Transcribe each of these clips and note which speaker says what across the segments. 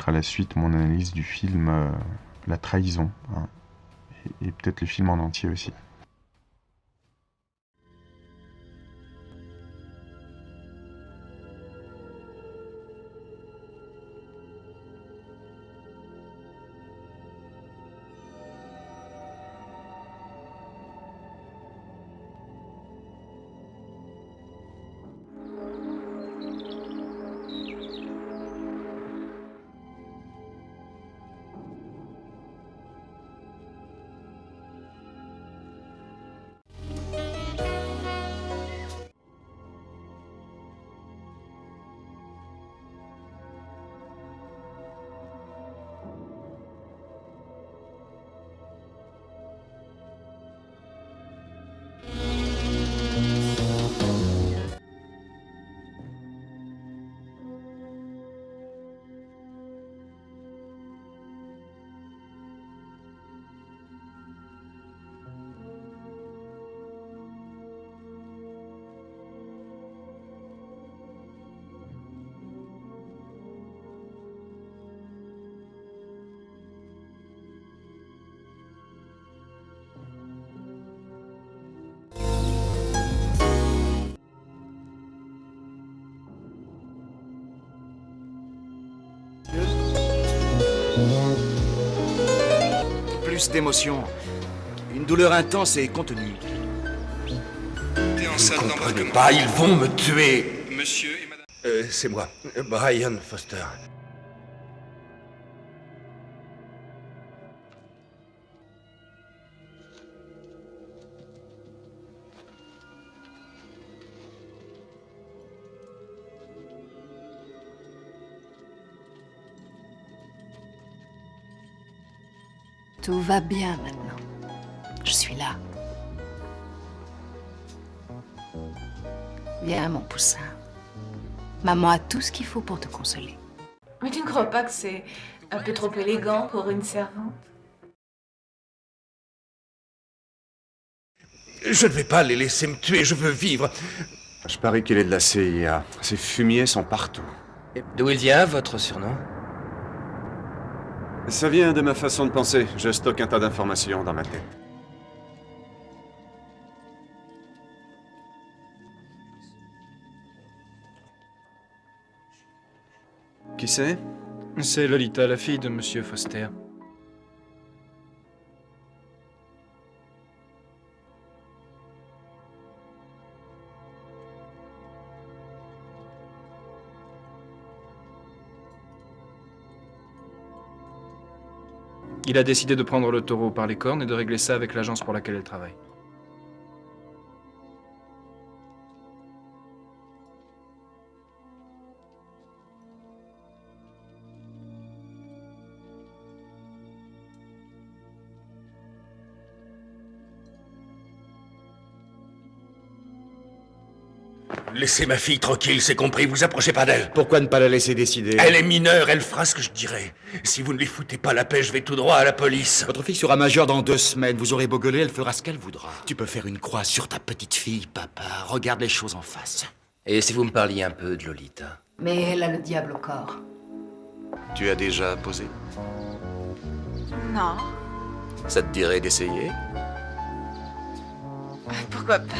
Speaker 1: à la suite mon analyse du film La Trahison, hein, et peut-être le film en entier aussi.
Speaker 2: Plus d'émotion, une douleur intense et contenue.
Speaker 3: T'es en
Speaker 2: Vous
Speaker 3: salle
Speaker 2: ne comprenez
Speaker 3: d'embarquement.
Speaker 2: pas, ils vont me tuer.
Speaker 3: Monsieur et madame...
Speaker 2: C'est moi, Brian Foster.
Speaker 4: Tout va bien maintenant. Je suis là. Viens, mon poussin. Maman a tout ce qu'il faut pour te consoler.
Speaker 5: Mais tu ne crois pas que c'est un peu trop élégant pour une servante?
Speaker 2: Je ne vais pas les laisser me tuer, je veux vivre.
Speaker 6: Je parie qu'il est de la CIA. Ces fumiers sont partout.
Speaker 7: D'où il vient, votre surnom?
Speaker 6: Ça vient de ma façon de penser. Je stocke un tas d'informations dans ma tête. Qui c'est?
Speaker 8: C'est Lolita, la fille de Monsieur Foster. Il a décidé de prendre le taureau par les cornes et de régler ça avec l'agence pour laquelle elle travaille.
Speaker 2: Laissez ma fille tranquille, c'est compris, vous approchez pas d'elle.
Speaker 6: Pourquoi ne pas la laisser décider?
Speaker 2: Elle est mineure, elle fera ce que je dirai. Si vous ne lui foutez pas la paix, je vais tout droit à la police.
Speaker 9: Votre fille sera majeure dans 2 semaines. Vous aurez beau gueuler, elle fera ce qu'elle voudra. Tu peux faire une croix sur ta petite fille, papa. Regarde les choses en face.
Speaker 7: Et si vous me parliez un peu de Lolita?
Speaker 4: Mais elle a le diable au corps.
Speaker 6: Tu as déjà posé?
Speaker 5: Non.
Speaker 6: Ça te dirait d'essayer?
Speaker 5: Pourquoi pas?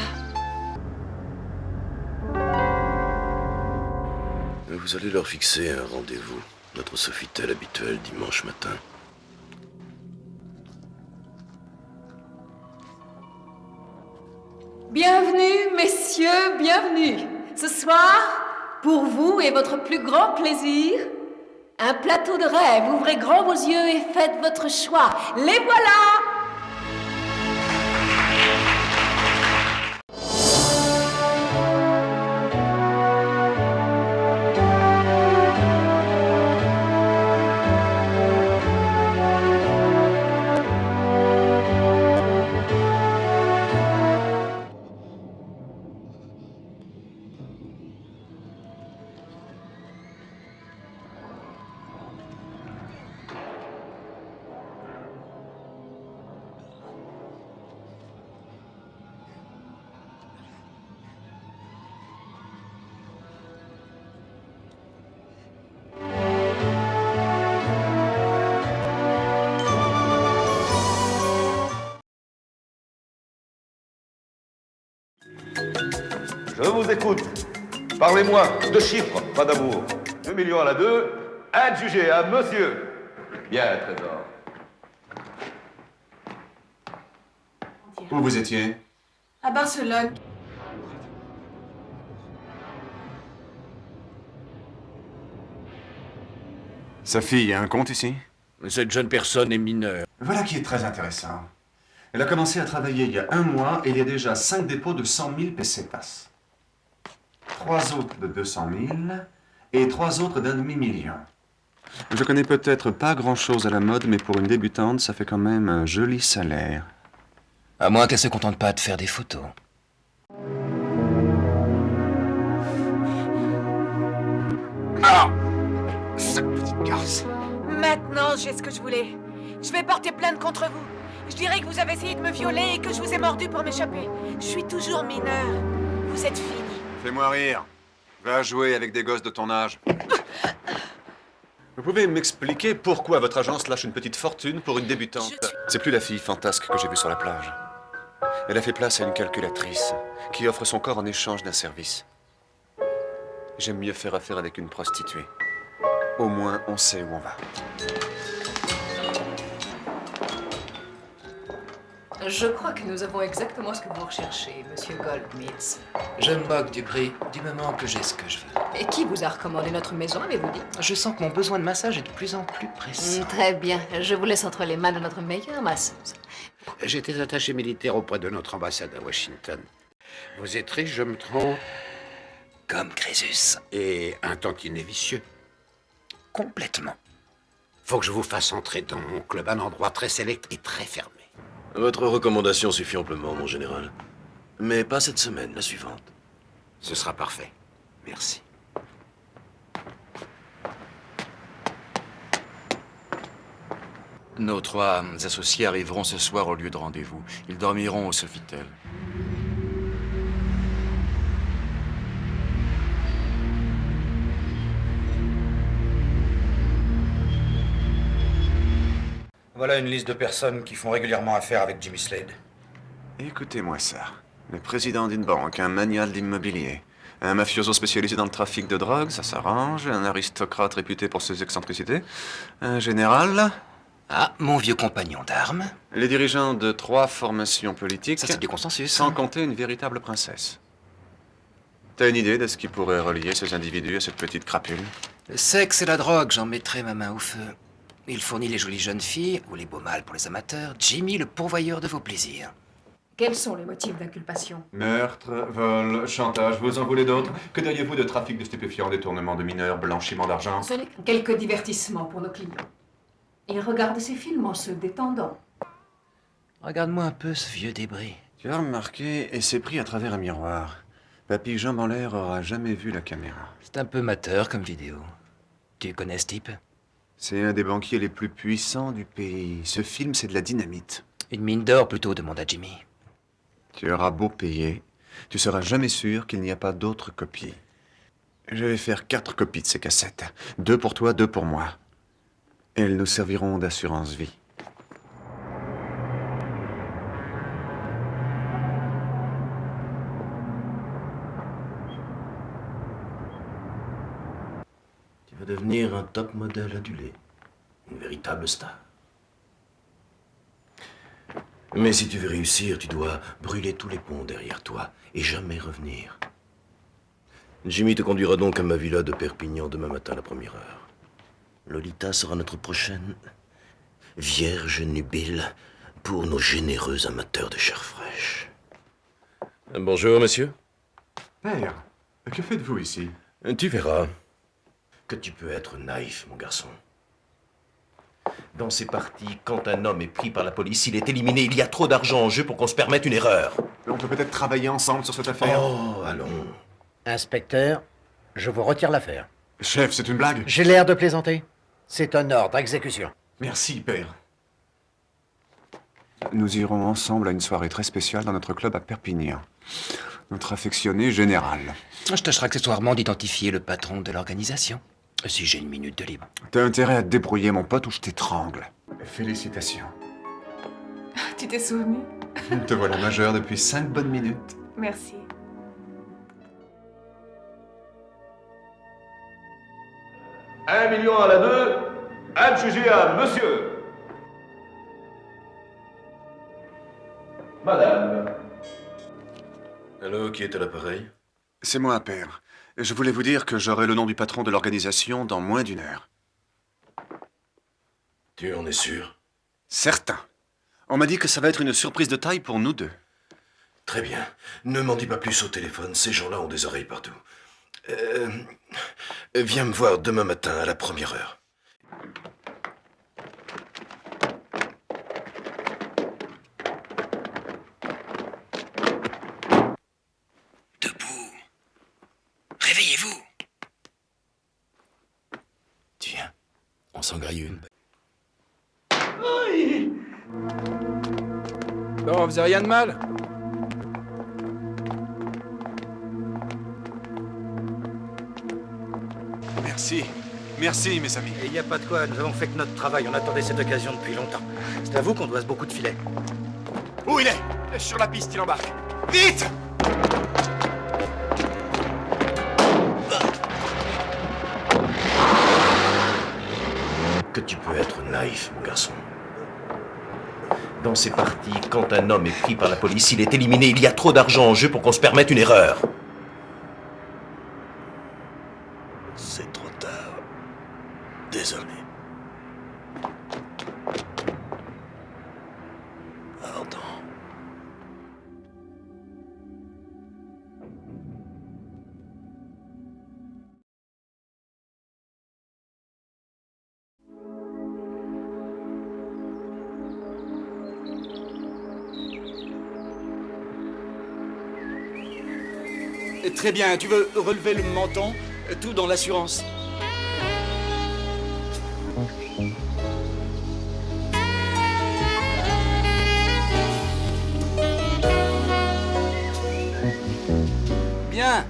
Speaker 10: Vous allez leur fixer un rendez-vous. Notre Sofitel habituel dimanche matin.
Speaker 5: Bienvenue, messieurs, bienvenue. Ce soir, pour vous et votre plus grand plaisir, un plateau de rêve. Ouvrez grand vos yeux et faites votre choix. Les voilà!
Speaker 11: Je vous écoute. Parlez-moi de chiffres, pas d'amour. 2 millions à la 2, adjugé à monsieur. Bien, Trésor.
Speaker 6: Où vous étiez?
Speaker 5: À Barcelone.
Speaker 6: Sa fille a un compte ici?
Speaker 9: Cette jeune personne est mineure.
Speaker 6: Voilà qui est très intéressant. Elle a commencé à travailler il y a 1 mois et il y a déjà 5 dépôts de 100 000 pesetas. 3 autres de 200 000 et 3 autres d'1 demi-million. Je connais peut-être pas grand-chose à la mode, mais pour une débutante, ça fait quand même un joli salaire.
Speaker 7: À moins qu'elle se contente pas de faire des photos.
Speaker 9: Ah! Cette petite garce.
Speaker 5: Maintenant, j'ai ce que je voulais. Je vais porter plainte contre vous. Je dirais que vous avez essayé de me violer et que je vous ai mordu pour m'échapper. Je suis toujours mineur. Vous êtes fini.
Speaker 6: Fais-moi rire. Va jouer avec des gosses de ton âge. Vous pouvez m'expliquer pourquoi votre agence lâche une petite fortune pour une débutante? C'est plus la fille fantasque que j'ai vue sur la plage. Elle a fait place à une calculatrice qui offre son corps en échange d'un service. J'aime mieux faire affaire avec une prostituée. Au moins, on sait où on va.
Speaker 4: Je crois que nous avons exactement ce que vous recherchez, monsieur Goldsmith.
Speaker 7: Je me moque du prix du moment que j'ai ce que je veux.
Speaker 4: Et qui vous a recommandé notre maison, avez-vous dit?
Speaker 7: Je sens que mon besoin de massage est de plus en plus pressant.
Speaker 4: Très bien. Je vous laisse entre les mains de notre meilleure masseuse.
Speaker 9: J'étais attaché militaire auprès de notre ambassade à Washington. Vous êtes riche, je me trompe?
Speaker 7: Comme Crésus.
Speaker 9: Et un tantinet vicieux.
Speaker 7: Complètement.
Speaker 9: Faut que je vous fasse entrer dans mon club, un endroit très sélect et très fermé.
Speaker 10: Votre recommandation suffit amplement, mon général. Mais pas cette semaine, la suivante.
Speaker 9: Ce sera parfait. Merci.
Speaker 2: Nos 3 associés arriveront ce soir au lieu de rendez-vous. Ils dormiront au Sofitel.
Speaker 9: Voilà une liste de personnes qui font régulièrement affaire avec Jimmy Slade.
Speaker 6: Écoutez-moi ça. Le président d'une banque, un magnat de l'immobilier, un mafioso spécialisé dans le trafic de drogue, ça s'arrange, un aristocrate réputé pour ses excentricités, un général...
Speaker 7: Ah, mon vieux compagnon d'armes.
Speaker 6: Les dirigeants de 3 formations politiques...
Speaker 7: Ça, c'est du consensus.
Speaker 6: Sans compter une véritable princesse. T'as une idée de ce qui pourrait relier ces individus à cette petite crapule?
Speaker 7: Le sexe et la drogue, j'en mettrai ma main au feu. Il fournit les jolies jeunes filles, ou les beaux mâles pour les amateurs. Jimmy, le pourvoyeur de vos plaisirs.
Speaker 5: Quels sont les motifs d'inculpation?
Speaker 6: Meurtre, vol, chantage, vous en voulez d'autres? Que diriez-vous de trafic de stupéfiants, détournement de mineurs, blanchiment d'argent?
Speaker 5: Ce n'est que quelques divertissements pour nos clients. Ils regardent ces films en se détendant.
Speaker 7: Regarde-moi un peu ce vieux débris.
Speaker 6: Tu as remarqué, et c'est pris à travers un miroir. Papy Jambes en l'air aura jamais vu la caméra.
Speaker 7: C'est un peu mateur comme vidéo. Tu connais ce type?
Speaker 6: C'est un des banquiers les plus puissants du pays. Ce film, c'est de la dynamite.
Speaker 7: Une mine d'or plutôt, demanda Jimmy.
Speaker 6: Tu auras beau payer, tu seras jamais sûr qu'il n'y a pas d'autres copies. Je vais faire 4 copies de ces cassettes. 2 pour toi, 2 pour moi. Elles nous serviront d'assurance vie.
Speaker 10: Tu vas devenir un top modèle adulé. Une véritable star. Mais si tu veux réussir, tu dois brûler tous les ponts derrière toi et jamais revenir. Jimmy te conduira donc à ma villa de Perpignan demain matin à la 1re heure. Lolita sera notre prochaine vierge nubile pour nos généreux amateurs de chair fraîche. Bonjour, monsieur.
Speaker 6: Père, que faites-vous ici?
Speaker 10: Tu verras que tu peux être naïf, mon garçon. Dans ces parties, quand un homme est pris par la police, il est éliminé. Il y a trop d'argent en jeu pour qu'on se permette une erreur.
Speaker 6: On peut peut-être travailler ensemble sur cette affaire.
Speaker 10: Oh, allons.
Speaker 12: Inspecteur, je vous retire l'affaire.
Speaker 6: Chef, c'est une blague?
Speaker 12: J'ai l'air de plaisanter. C'est un ordre, exécution.
Speaker 6: Merci, père. Nous irons ensemble à une soirée très spéciale dans notre club à Perpignan. Notre affectionné général.
Speaker 7: Je tâcherai accessoirement d'identifier le patron de l'organisation. Si j'ai une minute de libre.
Speaker 6: T'as intérêt à te débrouiller, mon pote, ou je t'étrangle. Félicitations.
Speaker 5: Tu t'es souvenu?
Speaker 6: Te voilà majeur depuis 5 bonnes minutes.
Speaker 5: Merci.
Speaker 11: 1 million à la 2, adjugé à monsieur. Madame.
Speaker 10: Allô, qui est à l'appareil?
Speaker 6: C'est moi, père. Je voulais vous dire que j'aurai le nom du patron de l'organisation dans moins d'1 heure.
Speaker 10: Tu en es sûr?
Speaker 6: Certain. On m'a dit que ça va être une surprise de taille pour nous deux.
Speaker 10: Très bien. Ne m'en dis pas plus au téléphone, ces gens-là ont des oreilles partout. Viens me voir demain matin à la 1re heure.
Speaker 7: Debout. Réveillez-vous.
Speaker 10: Tiens, on s'en grille une.
Speaker 8: Non, vous avez rien de mal?
Speaker 6: Merci. Merci, mes amis.
Speaker 12: Il n'y a pas de quoi, nous avons fait que notre travail, on attendait cette occasion depuis longtemps. C'est à vous qu'on doit beaucoup de filets.
Speaker 6: Où il est? Sur la piste, il embarque. Vite!
Speaker 10: Que tu peux être naïf, mon garçon. Dans ces parties, quand un homme est pris par la police, il est éliminé. Il y a trop d'argent en jeu pour qu'on se permette une erreur. C'est trop tard. Désolé. Pardon.
Speaker 2: Très bien, tu veux relever le menton? Tout dans l'assurance. Bien.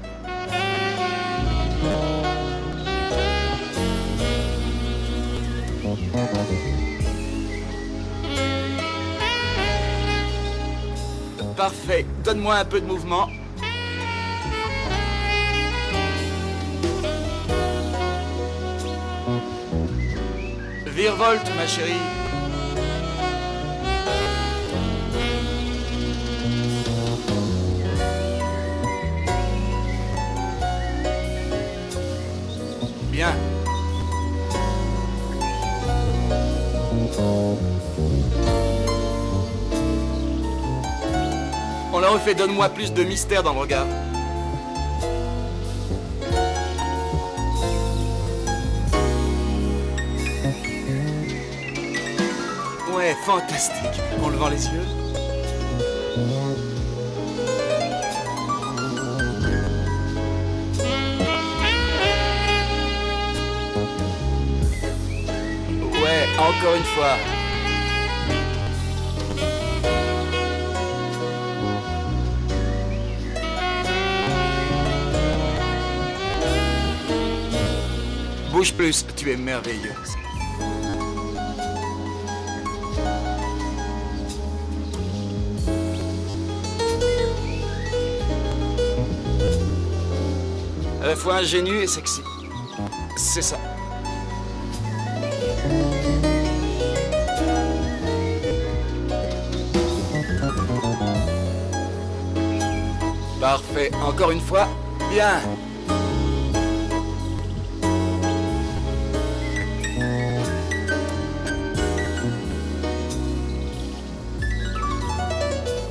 Speaker 2: Parfait. Donne-moi un peu de mouvement. Virevolte, ma chérie. Bien. On l'a refait, donne-moi plus de mystère dans le regard. Ouais, fantastique. En levant les yeux. Ouais, encore une fois. Bouge plus, tu es merveilleuse. À la fois ingénu et sexy. C'est ça. Parfait. Encore une fois. Bien.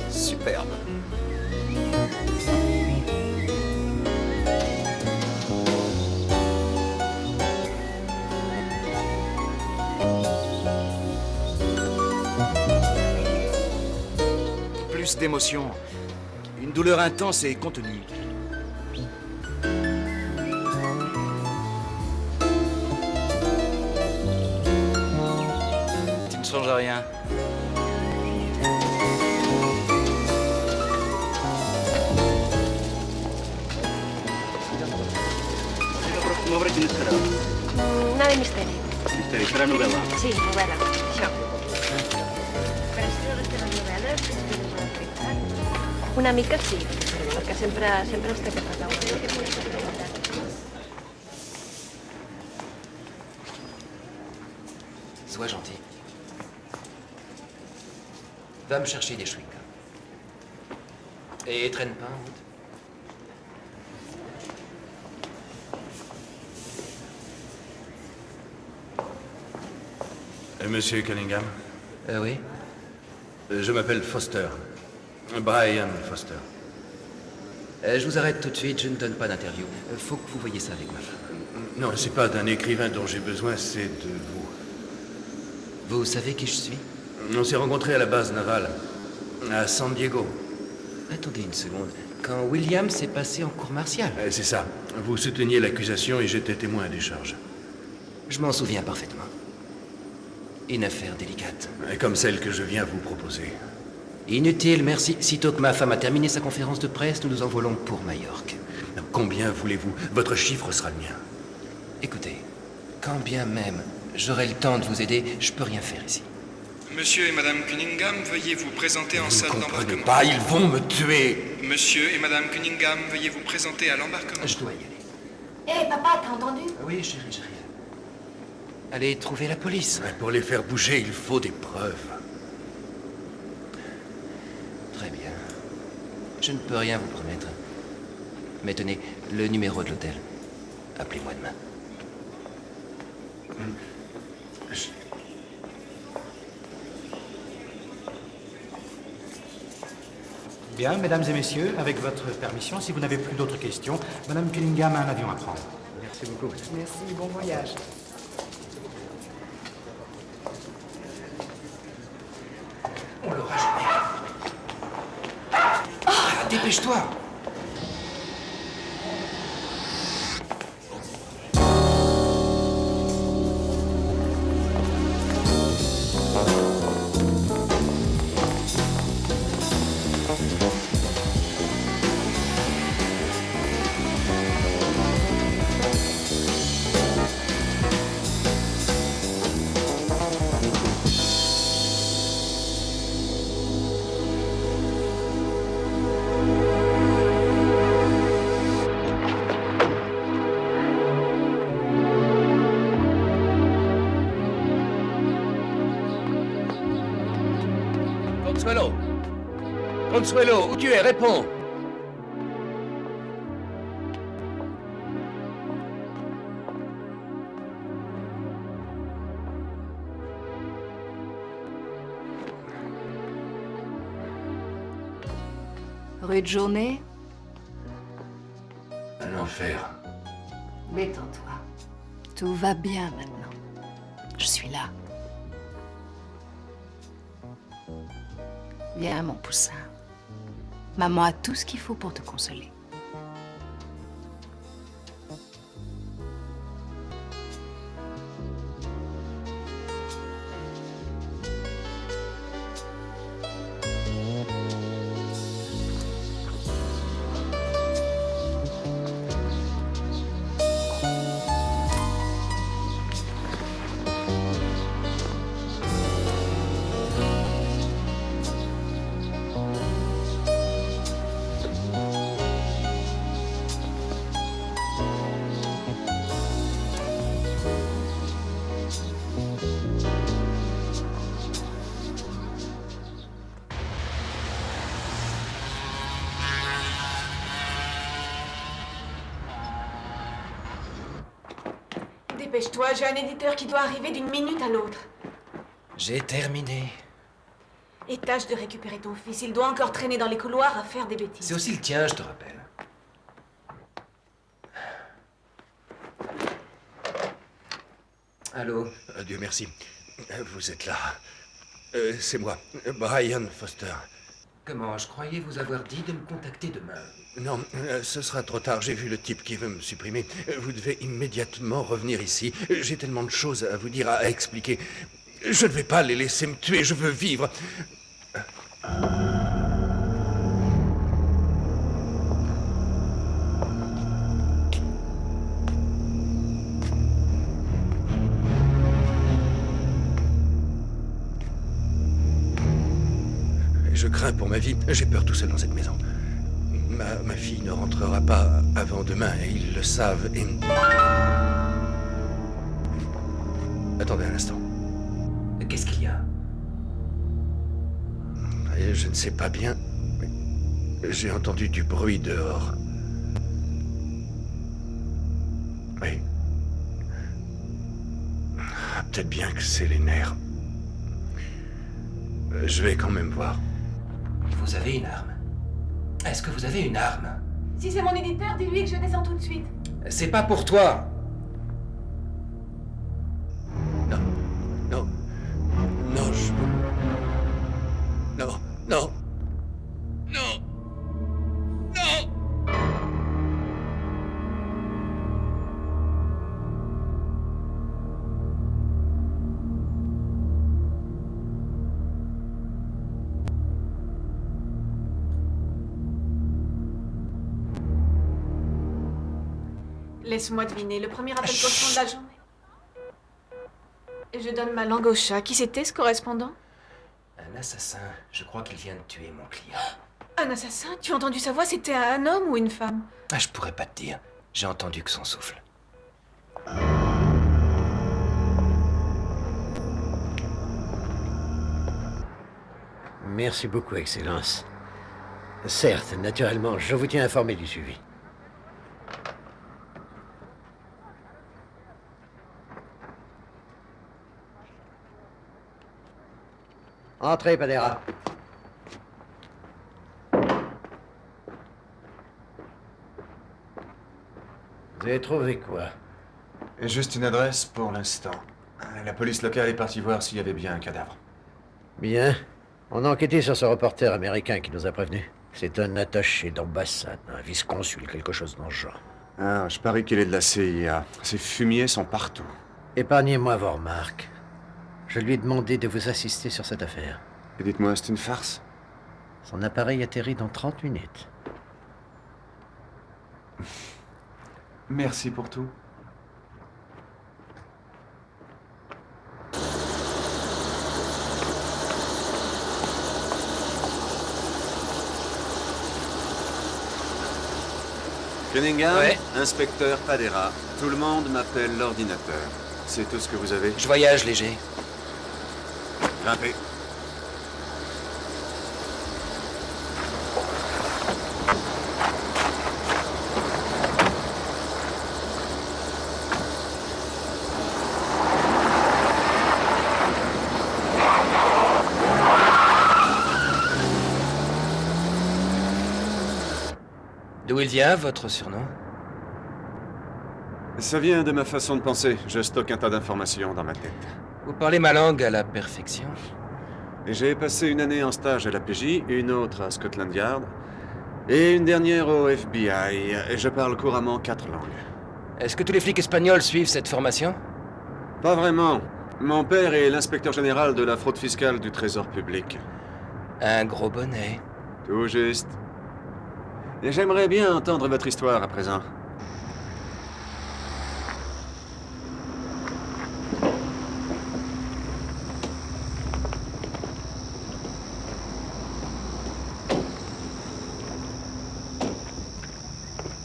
Speaker 2: Superbe. Plus d'émotion. Une douleur intense et contenue. Tu ne changes rien.
Speaker 5: Nada de misteri.
Speaker 11: Misteri, serà novel·la.
Speaker 5: Sí, novel·la, això. Per escriure les teves novel·les, tens una activitat? Una mica sí, perquè sempre ens té que parlar una mica.
Speaker 7: Sois gentil. Va me chercher des chewing-gums. Et traîne pas en route.
Speaker 12: Monsieur Cunningham?
Speaker 7: Oui?
Speaker 12: Je m'appelle Foster. Brian Foster.
Speaker 7: Je vous arrête tout de suite, je ne donne pas d'interview. Faut que vous voyiez ça avec ma femme.
Speaker 12: Non, c'est pas d'un écrivain dont j'ai besoin, c'est de vous.
Speaker 7: Vous savez qui je suis?
Speaker 12: On s'est rencontrés à la base navale, à San Diego.
Speaker 7: Attendez une seconde. Quand William s'est passé en cour martiale?
Speaker 12: C'est ça. Vous souteniez l'accusation et j'étais témoin des charges.
Speaker 7: Je m'en souviens parfaitement. Une affaire délicate.
Speaker 12: Comme celle que je viens vous proposer.
Speaker 7: Inutile, merci. Sitôt que ma femme a terminé sa conférence de presse, nous nous envolons pour Majorque.
Speaker 12: Combien voulez-vous? Votre chiffre sera le mien.
Speaker 7: Écoutez, quand bien même j'aurai le temps de vous aider, je peux rien faire ici.
Speaker 3: Monsieur et Madame Cunningham, veuillez vous présenter en salle d'embarquement.
Speaker 12: Pas, ils vont me tuer.
Speaker 3: Monsieur et Madame Cunningham, veuillez vous présenter à l'embarquement.
Speaker 7: Je dois y aller.
Speaker 5: Hé, papa, t'as entendu?
Speaker 7: Oui, chérie, j'arrive. Allez trouver la police.
Speaker 12: Pour les faire bouger, il faut des preuves.
Speaker 7: Très bien. Je ne peux rien vous promettre. Mais tenez, le numéro de l'hôtel. Appelez-moi demain.
Speaker 13: Bien, mesdames et messieurs, avec votre permission, si vous n'avez plus d'autres questions, Madame Cunningham a un avion à prendre.
Speaker 12: Merci beaucoup.
Speaker 4: Merci, bon voyage.
Speaker 7: On l'aura jamais. Ah, dépêche-toi!
Speaker 10: Consuelo! Consuelo, où tu es? Réponds!
Speaker 5: Rude journée?
Speaker 12: Un enfer.
Speaker 5: Détends-toi. Tout va bien maintenant. Je suis là. Viens, mon poussin. Maman a tout ce qu'il faut pour te consoler.
Speaker 14: Dépêche-toi, j'ai un éditeur qui doit arriver d'une minute à l'autre.
Speaker 7: J'ai terminé.
Speaker 14: Et tâche de récupérer ton fils, il doit encore traîner dans les couloirs à faire des bêtises.
Speaker 7: C'est aussi le tien, je te rappelle. Allô?
Speaker 12: Dieu merci. Vous êtes là. C'est moi, Brian Foster.
Speaker 7: Comment? Je croyais vous avoir dit de me contacter demain.
Speaker 12: Non, ce sera trop tard. J'ai vu le type qui veut me supprimer. Vous devez immédiatement revenir ici. J'ai tellement de choses à vous dire, à expliquer. Je ne vais pas les laisser me tuer. Je veux vivre. Je crains pour ma vie. J'ai peur tout seul dans cette maison. Ma fille ne rentrera pas avant demain et ils le savent et... Attendez un instant.
Speaker 7: Qu'est-ce qu'il y a?
Speaker 12: Je ne sais pas bien, mais j'ai entendu du bruit dehors. Oui. Ah, peut-être bien que c'est les nerfs. Je vais quand même voir.
Speaker 7: Vous avez une arme? Est-ce que vous avez une arme?
Speaker 14: Si c'est mon éditeur, dis-lui que je descends tout de suite.
Speaker 7: C'est pas pour toi.
Speaker 12: Non, je... Non. Non.
Speaker 14: Laisse-moi deviner, le premier appel constant de la journée. Je donne ma langue au chat. Qui c'était, ce correspondant?
Speaker 7: Un assassin. Je crois qu'il vient de tuer mon client.
Speaker 14: Un assassin? Tu as entendu sa voix? C'était un homme ou une femme?
Speaker 7: Ah, je pourrais pas te dire. J'ai entendu que son souffle.
Speaker 15: Merci beaucoup, Excellence. Certes, naturellement, je vous tiens informé du suivi. Entrez, Padera. Vous avez trouvé quoi?
Speaker 6: Juste une adresse pour l'instant. La police locale est partie voir s'il y avait bien un cadavre.
Speaker 15: Bien. On a enquêté sur ce reporter américain qui nous a prévenus. C'est un attaché d'ambassade, un vice-consul, quelque chose dans ce genre.
Speaker 6: Ah, je parie qu'il est de la CIA. Ces fumiers sont partout.
Speaker 15: Épargnez-moi vos remarques. Je lui ai demandé de vous assister sur cette affaire.
Speaker 6: Et dites-moi, c'est une farce?
Speaker 15: Son appareil atterrit dans 30 minutes.
Speaker 6: Merci pour tout. Cunningham,
Speaker 7: Ouais.
Speaker 6: inspecteur Padera. Tout le monde m'appelle l'ordinateur. C'est tout ce que vous avez?
Speaker 7: Je voyage léger.
Speaker 6: Grimpez.
Speaker 7: D'où il vient, votre surnom?
Speaker 6: Ça vient de ma façon de penser. Je stocke un tas d'informations dans ma tête.
Speaker 7: Vous parlez ma langue à la perfection.
Speaker 6: Et j'ai passé une année en stage à la PJ, une autre à Scotland Yard, et une dernière au FBI. Et je parle couramment 4 langues.
Speaker 7: Est-ce que tous les flics espagnols suivent cette formation?
Speaker 6: Pas vraiment. Mon père est l'inspecteur général de la fraude fiscale du Trésor public.
Speaker 7: Un gros bonnet.
Speaker 6: Tout juste. Et j'aimerais bien entendre votre histoire à présent.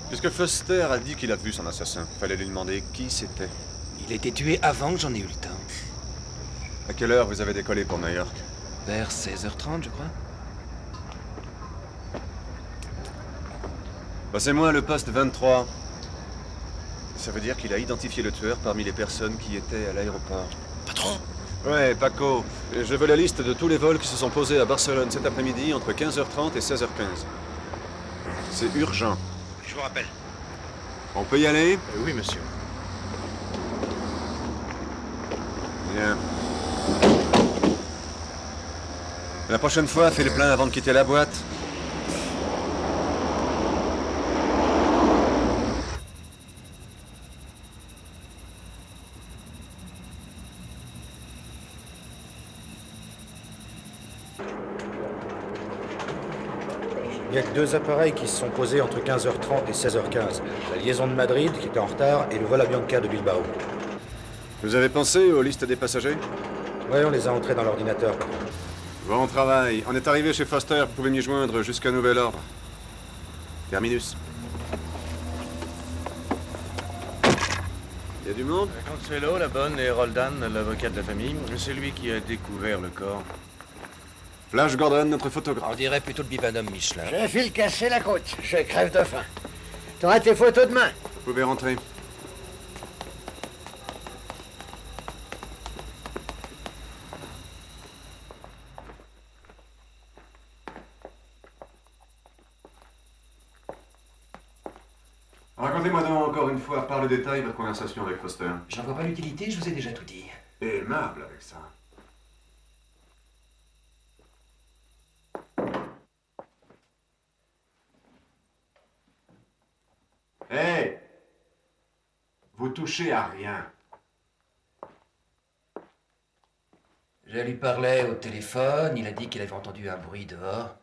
Speaker 6: Puisque Foster a dit qu'il a vu son assassin, fallait lui demander qui c'était.
Speaker 7: Il a été tué avant que j'en ai eu le temps.
Speaker 6: À quelle heure vous avez décollé pour New York?
Speaker 7: Vers 16h30, je crois.
Speaker 6: Passez-moi le poste 23. Ça veut dire qu'il a identifié le tueur parmi les personnes qui étaient à l'aéroport.
Speaker 10: Patron?
Speaker 6: Ouais, Paco. Je veux la liste de tous les vols qui se sont posés à Barcelone cet après-midi entre 15h30 et 16h15. C'est urgent.
Speaker 10: Je vous rappelle.
Speaker 6: On peut y aller?
Speaker 12: Oui, monsieur.
Speaker 6: Bien. La prochaine fois, fais le plein avant de quitter la boîte.
Speaker 16: Il n'y a que 2 appareils qui se sont posés entre 15h30 et 16h15. La liaison de Madrid, qui était en retard, et le vol à Bianca de Bilbao.
Speaker 6: Vous avez pensé aux listes des passagers?
Speaker 16: Oui, on les a entrés dans l'ordinateur.
Speaker 6: Bon travail. On est arrivé chez Foster. Vous pouvez m'y joindre jusqu'à nouvel ordre. Terminus. Y a du monde?
Speaker 12: Consuelo, la bonne, et Roldan, l'avocat de la famille. C'est lui qui a découvert le corps.
Speaker 6: Flash Gordon, notre photographe.
Speaker 7: On dirait plutôt le bibanhomme Michelin.
Speaker 15: J'ai un fil cassé la côte. Je crève de faim. T'auras tes photos demain.
Speaker 6: Vous pouvez rentrer. Racontez-moi donc encore une fois, par le détail, votre conversation avec Foster.
Speaker 7: J'en vois pas l'utilité, je vous ai déjà tout dit.
Speaker 6: Aimable avec ça. Hé! Vous touchez à rien.
Speaker 7: Je lui parlais au téléphone, il a dit qu'il avait entendu un bruit dehors.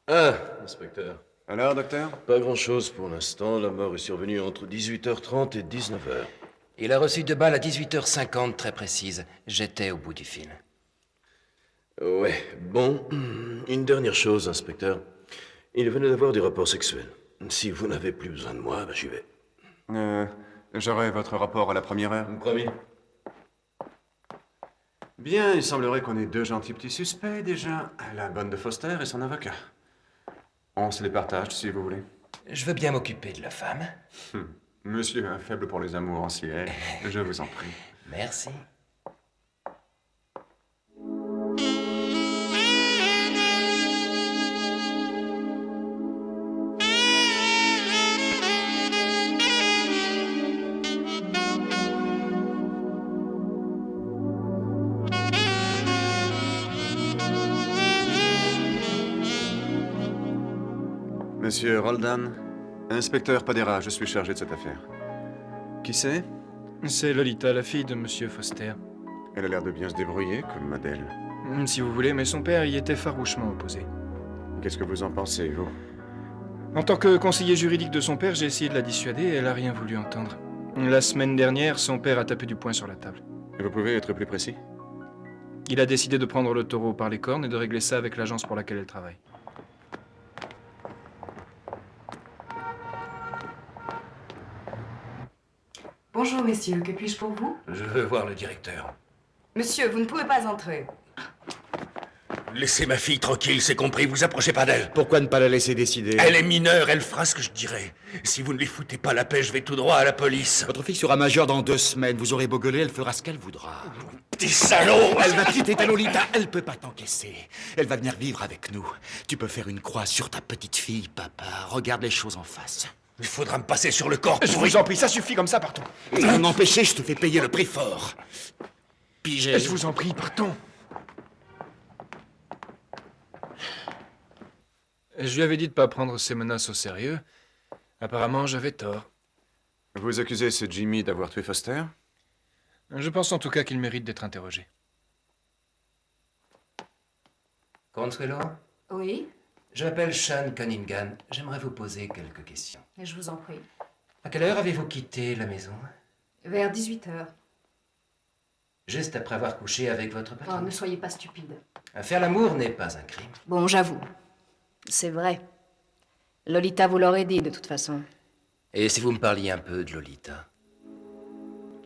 Speaker 10: Ah, inspecteur.
Speaker 6: Alors, docteur?
Speaker 10: Pas grand-chose pour l'instant. La mort est survenue entre 18h30 et 19h.
Speaker 7: Il a reçu 2 balles à 18h50, très précise. J'étais au bout du fil.
Speaker 10: Ouais, bon. Une dernière chose, inspecteur. Il venait d'avoir des rapports sexuels. Si vous n'avez plus besoin de moi, j'y vais.
Speaker 6: J'aurai votre rapport à la première heure.
Speaker 10: Promis.
Speaker 6: Bien, il semblerait qu'on ait 2 gentils petits suspects déjà. La bonne de Foster et son avocat. On se les partage, si vous voulez.
Speaker 7: Je veux bien m'occuper de la femme.
Speaker 6: Monsieur, un faible pour les amours anciens. Je vous en prie.
Speaker 7: Merci.
Speaker 6: Monsieur Roldan, inspecteur Padera, je suis chargé de cette affaire. Qui c'est?
Speaker 8: C'est Lolita, la fille de Monsieur Foster.
Speaker 6: Elle a l'air de bien se débrouiller comme modèle.
Speaker 8: Si vous voulez, mais son père y était farouchement opposé.
Speaker 6: Qu'est-ce que vous en pensez, vous?
Speaker 8: En tant que conseiller juridique de son père, j'ai essayé de la dissuader et elle a rien voulu entendre. La semaine dernière, son père a tapé du poing sur la table.
Speaker 6: Vous pouvez être plus précis?
Speaker 8: Il a décidé de prendre le taureau par les cornes et de régler ça avec l'agence pour laquelle elle travaille.
Speaker 4: Bonjour, messieurs. Que puis-je pour vous?
Speaker 12: Je veux voir le directeur.
Speaker 4: Monsieur, vous ne pouvez pas entrer.
Speaker 12: Laissez ma fille tranquille, c'est compris, vous approchez pas d'elle.
Speaker 9: Pourquoi ne pas la laisser décider?
Speaker 12: Elle est mineure, elle fera ce que je dirai. Si vous ne lui foutez pas la paix, je vais tout droit à la police.
Speaker 9: Votre fille sera majeure dans 2 semaines. Vous aurez beau gueuler, elle fera ce qu'elle voudra.
Speaker 12: Petit salaud!
Speaker 9: Elle va quitter ta Lolita, elle peut pas t'encaisser. Elle va venir vivre avec nous. Tu peux faire une croix sur ta petite fille, papa. Regarde les choses en face.
Speaker 12: Il faudra me passer sur le corps.
Speaker 9: Je vous en prie, ça suffit comme ça, partons. Pour m'empêcher, je te fais payer le prix fort. Pigé.
Speaker 8: Je vous en prie, partons. Je lui avais dit de pas prendre ses menaces au sérieux. Apparemment, j'avais tort.
Speaker 6: Vous accusez ce Jimmy d'avoir tué Foster?
Speaker 8: Je pense en tout cas qu'il mérite d'être interrogé.
Speaker 7: Consuelo?
Speaker 5: Oui?
Speaker 7: Je m'appelle Sean Cunningham. J'aimerais vous poser quelques questions.
Speaker 5: Je vous en prie.
Speaker 7: À quelle heure avez-vous quitté la maison?
Speaker 5: Vers 18h.
Speaker 7: Juste après avoir couché avec votre
Speaker 5: Oh,
Speaker 7: patron.
Speaker 5: ne soyez pas stupide.
Speaker 7: Faire l'amour n'est pas un crime.
Speaker 5: Bon, j'avoue. C'est vrai. Lolita vous l'aurait dit, de toute façon.
Speaker 7: Et si vous me parliez un peu de Lolita?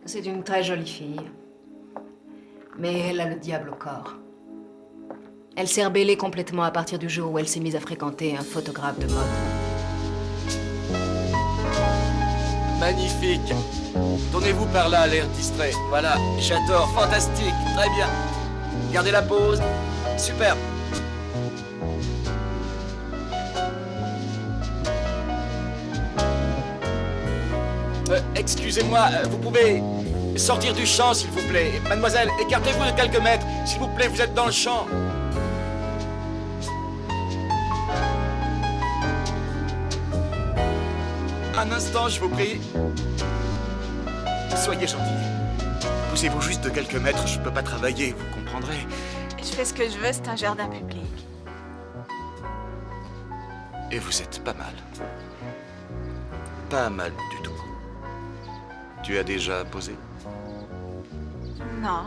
Speaker 5: C'est une très jolie fille. Mais elle a le diable au corps. Elle s'est rebellée complètement à partir du jour où elle s'est mise à fréquenter un photographe de mode.
Speaker 2: Magnifique. Tournez-vous par là, l'air distrait. Voilà, j'adore, fantastique, très bien. Gardez la pose. Super. Excusez-moi, vous pouvez sortir du champ, s'il vous plaît. Mademoiselle, écartez-vous de quelques mètres. S'il vous plaît, vous êtes dans le champ. Un instant, je vous prie. Soyez gentil. Poussez-vous juste de quelques mètres, je peux pas travailler, vous comprendrez.
Speaker 14: Je fais ce que je veux, c'est un jardin public.
Speaker 2: Et vous êtes pas mal. Pas mal du tout. Tu as déjà posé?
Speaker 14: Non,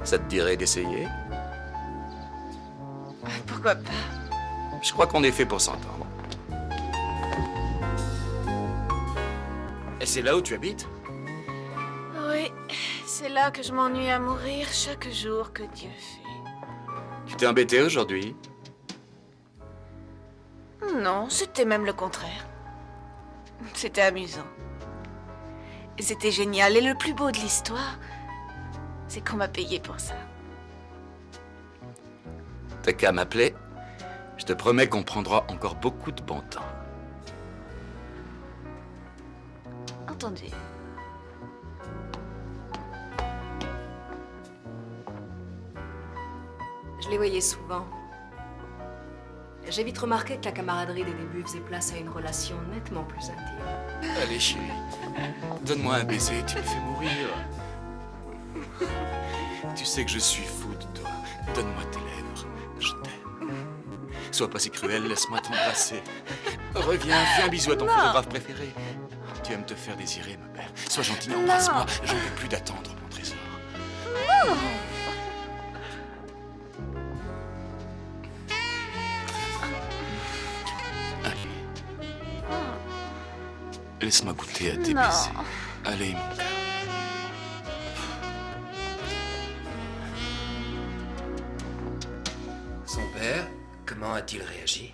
Speaker 2: Ça te dirait d'essayer?
Speaker 14: pourquoi pas?
Speaker 2: Je crois qu'on est fait pour s'entendre. Et c'est là où tu habites?
Speaker 14: Oui, c'est là que je m'ennuie à mourir chaque jour que Dieu fait.
Speaker 2: Tu t'es embêté aujourd'hui?
Speaker 14: Non, c'était même le contraire. C'était amusant. Et c'était génial. Et le plus beau de l'histoire, c'est qu'on m'a payé pour ça.
Speaker 2: T'as qu'à m'appeler. Je te promets qu'on prendra encore beaucoup de bon temps.
Speaker 14: Entendu.
Speaker 4: Je les voyais souvent. J'ai vite remarqué que la camaraderie des débuts faisait place à une relation nettement plus intime.
Speaker 2: Allez, chérie. Donne-moi un baiser, tu me fais mourir. Tu sais que je suis fou de toi. Donne-moi tes lèvres. Je t'aime. Sois pas si cruel, laisse-moi t'embrasser. Reviens, fais un bisou à ton photographe préféré. Tu aimes te faire désirer, ma belle. Sois gentille, embrasse-moi. J'en peux plus d'attendre, mon trésor.
Speaker 14: Non.
Speaker 2: Laisse-moi goûter à tes
Speaker 14: Non.
Speaker 2: baisers. Allez, mon cœur.
Speaker 7: Son père, comment a-t-il réagi?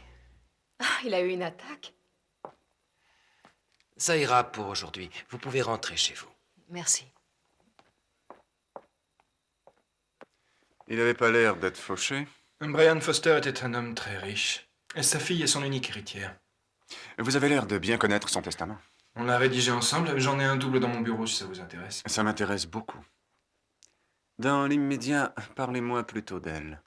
Speaker 4: Ah, il a eu une attaque.
Speaker 7: Ça ira pour aujourd'hui. Vous pouvez rentrer chez vous.
Speaker 4: Merci.
Speaker 6: Il avait pas l'air d'être fauché.
Speaker 8: Brian Foster était un homme très riche. Et sa fille est son unique héritière.
Speaker 6: Vous avez l'air de bien connaître son testament.
Speaker 8: On l'a rédigé ensemble. J'en ai un double dans mon bureau si ça vous intéresse.
Speaker 6: Ça m'intéresse beaucoup. Dans l'immédiat, parlez-moi plutôt d'elle.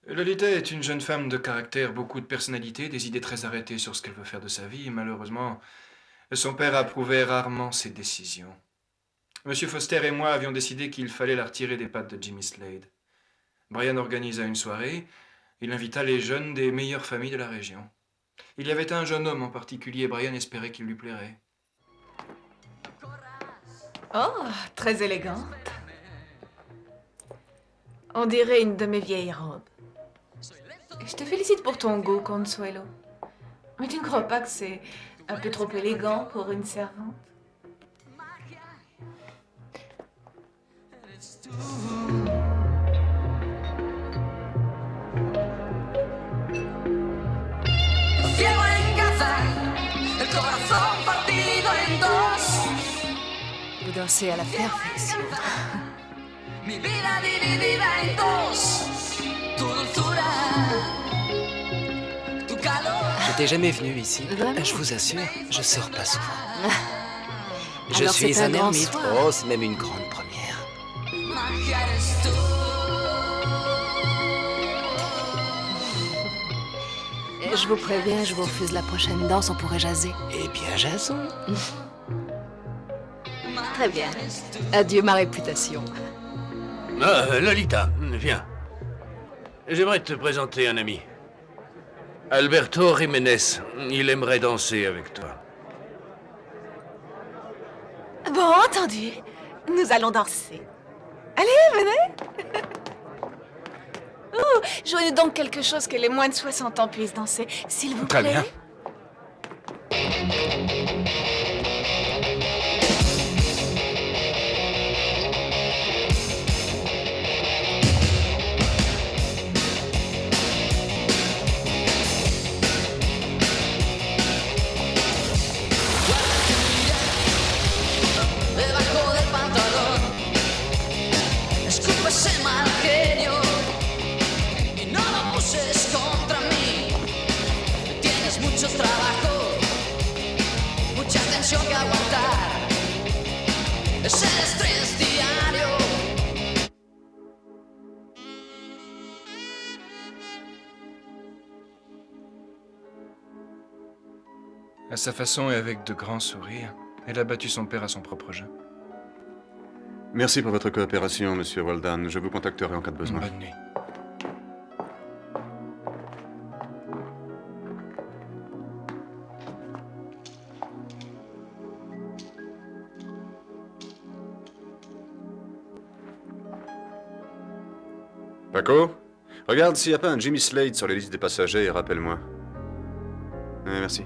Speaker 8: Lolita est une jeune femme de caractère, beaucoup de personnalité, des idées très arrêtées sur ce qu'elle veut faire de sa vie. Et malheureusement, son père approuvait rarement ses décisions. Monsieur Foster et moi avions décidé qu'il fallait la retirer des pattes de Jimmy Slade. Brian organisa une soirée. Il invita les jeunes des meilleures familles de la région. Il y avait un jeune homme en particulier. Brian espérait qu'il lui plairait.
Speaker 14: Oh, très élégante. On dirait une de mes vieilles robes. Je te félicite pour ton goût, Consuelo. Mais tu ne crois pas que c'est un peu trop élégant pour une servante?
Speaker 17: Ciego en casa, el corazón partido en dos.
Speaker 4: Vous dansez à la perfection.
Speaker 17: Mi vida dividida en dos. Tu dulzura, tu calor.
Speaker 7: J'étais jamais venu ici.
Speaker 4: Vraiment?
Speaker 7: Je vous assure, je sors pas souvent. Je
Speaker 4: Alors
Speaker 7: suis
Speaker 4: c'est un
Speaker 7: un
Speaker 4: grand
Speaker 7: ermite.
Speaker 4: soir.
Speaker 7: Oh, c'est même une grande première.
Speaker 17: Magia eres tú.
Speaker 4: Je vous préviens, je vous refuse la prochaine danse, on pourrait jaser.
Speaker 7: Eh bien, jason.
Speaker 4: Très bien. Adieu ma réputation.
Speaker 12: Ah, Lolita, viens. J'aimerais te présenter un ami. Alberto Jiménez. Il aimerait danser avec toi.
Speaker 14: Bon, entendu. Nous allons danser. Allez, venez. Jouez donc quelque chose que les moins de 60 ans puissent danser, s'il vous plaît.
Speaker 6: Très bien.
Speaker 17: Debajo del pantalón, escupa ese mal genio y no lo uses contra mí. Tienes mucho trabajo, mucha tensión que aguantar. Es el estrés diario.
Speaker 8: À sa façon et avec de grands sourires, elle a battu son père à son propre jeu.
Speaker 6: Merci pour votre coopération, monsieur Roldan. Je vous contacterai en cas de besoin.
Speaker 8: Bonne nuit.
Speaker 6: Paco, regarde s'il n'y a pas un Jimmy Slade sur les listes des passagers et rappelle-moi. Merci.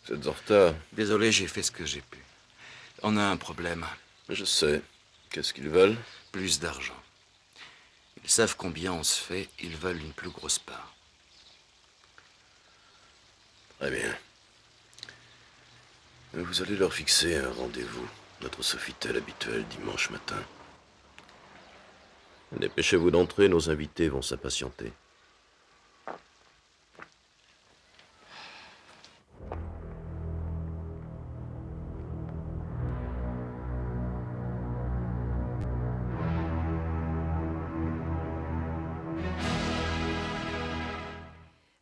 Speaker 10: Vous êtes en retard.
Speaker 2: Désolé, j'ai fait ce que j'ai pu. On a un problème.
Speaker 10: Je sais. Qu'est-ce qu'ils veulent?
Speaker 2: Plus d'argent. Ils savent combien on se fait, ils veulent une plus grosse part.
Speaker 10: Très bien. Vous allez leur fixer un rendez-vous. Notre Sofitel habituel dimanche matin. Dépêchez-vous d'entrer, nos invités vont s'impatienter.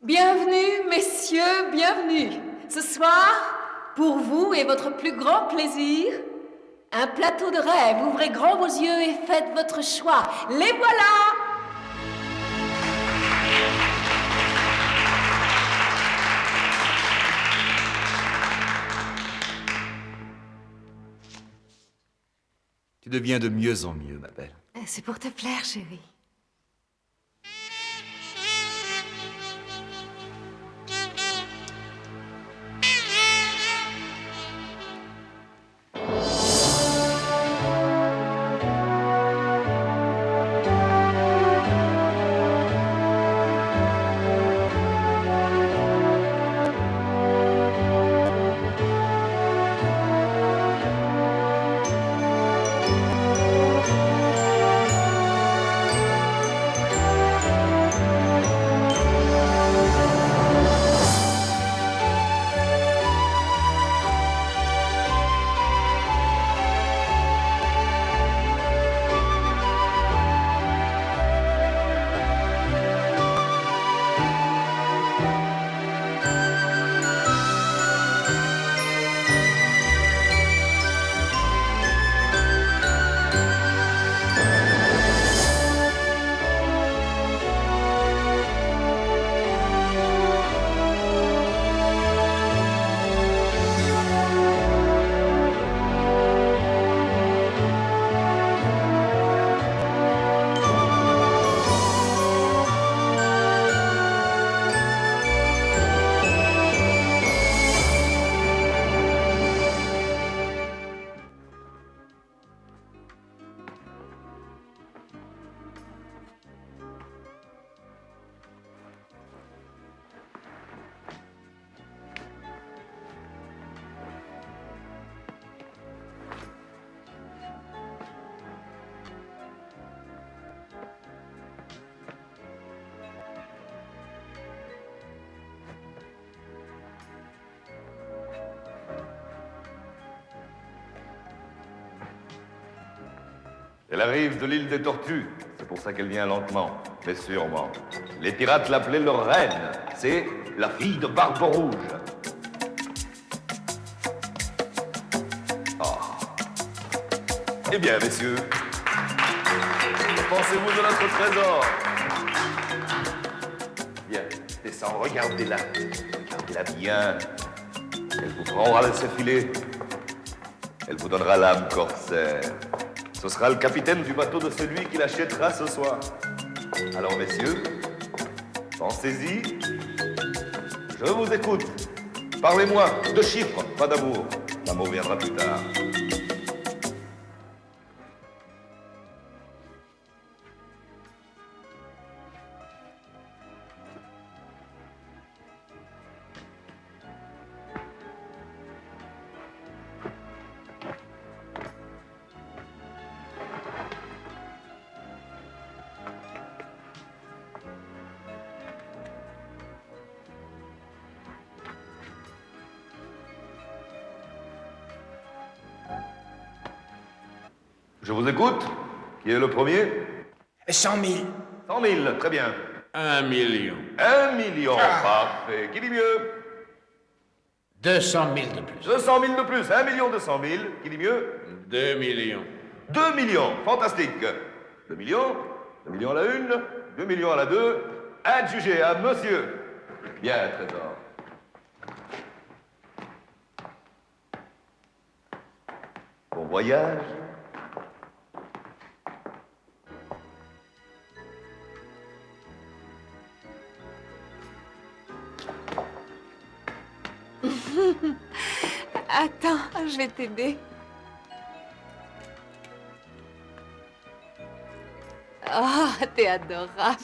Speaker 5: Bienvenue, messieurs, bienvenue. Ce soir, pour vous et votre plus grand plaisir, un plateau de rêve. Ouvrez grand vos yeux et faites votre choix. Les voilà!
Speaker 9: Tu deviens de mieux en mieux, ma belle.
Speaker 4: C'est pour te plaire, chérie.
Speaker 11: Elle arrive de l'île des Tortues. C'est pour ça qu'elle vient lentement, mais sûrement. Les pirates l'appelaient leur reine. C'est la fille de Barbe Rouge. Oh. Eh bien, messieurs, que pensez-vous de notre trésor? Bien, descends, regardez-la. Regardez-la bien. Elle vous prendra de ses filets. Elle vous donnera l'âme corsaire. Ce sera le capitaine du bateau de celui qui l'achètera ce soir. Alors, messieurs, pensez-y. Je vous écoute. Parlez-moi de chiffres, pas d'amour. L'amour viendra plus tard. Je vous écoute. Qui est le premier?
Speaker 12: 100 000.
Speaker 11: 100 000, très bien.
Speaker 18: 1 million.
Speaker 11: 1 million, parfait. Qui dit mieux?
Speaker 15: 200 000 de plus.
Speaker 11: 200 000 de plus, 1 million 200 000. Qui dit mieux?
Speaker 18: 2 millions.
Speaker 11: 2 millions, fantastique. 2 millions, 2 millions à la une, 2 millions à la deux. Adjugé à monsieur. Bien, trésor. Bon voyage.
Speaker 14: Attends, je vais t'aider.
Speaker 5: Oh, t'es adorable.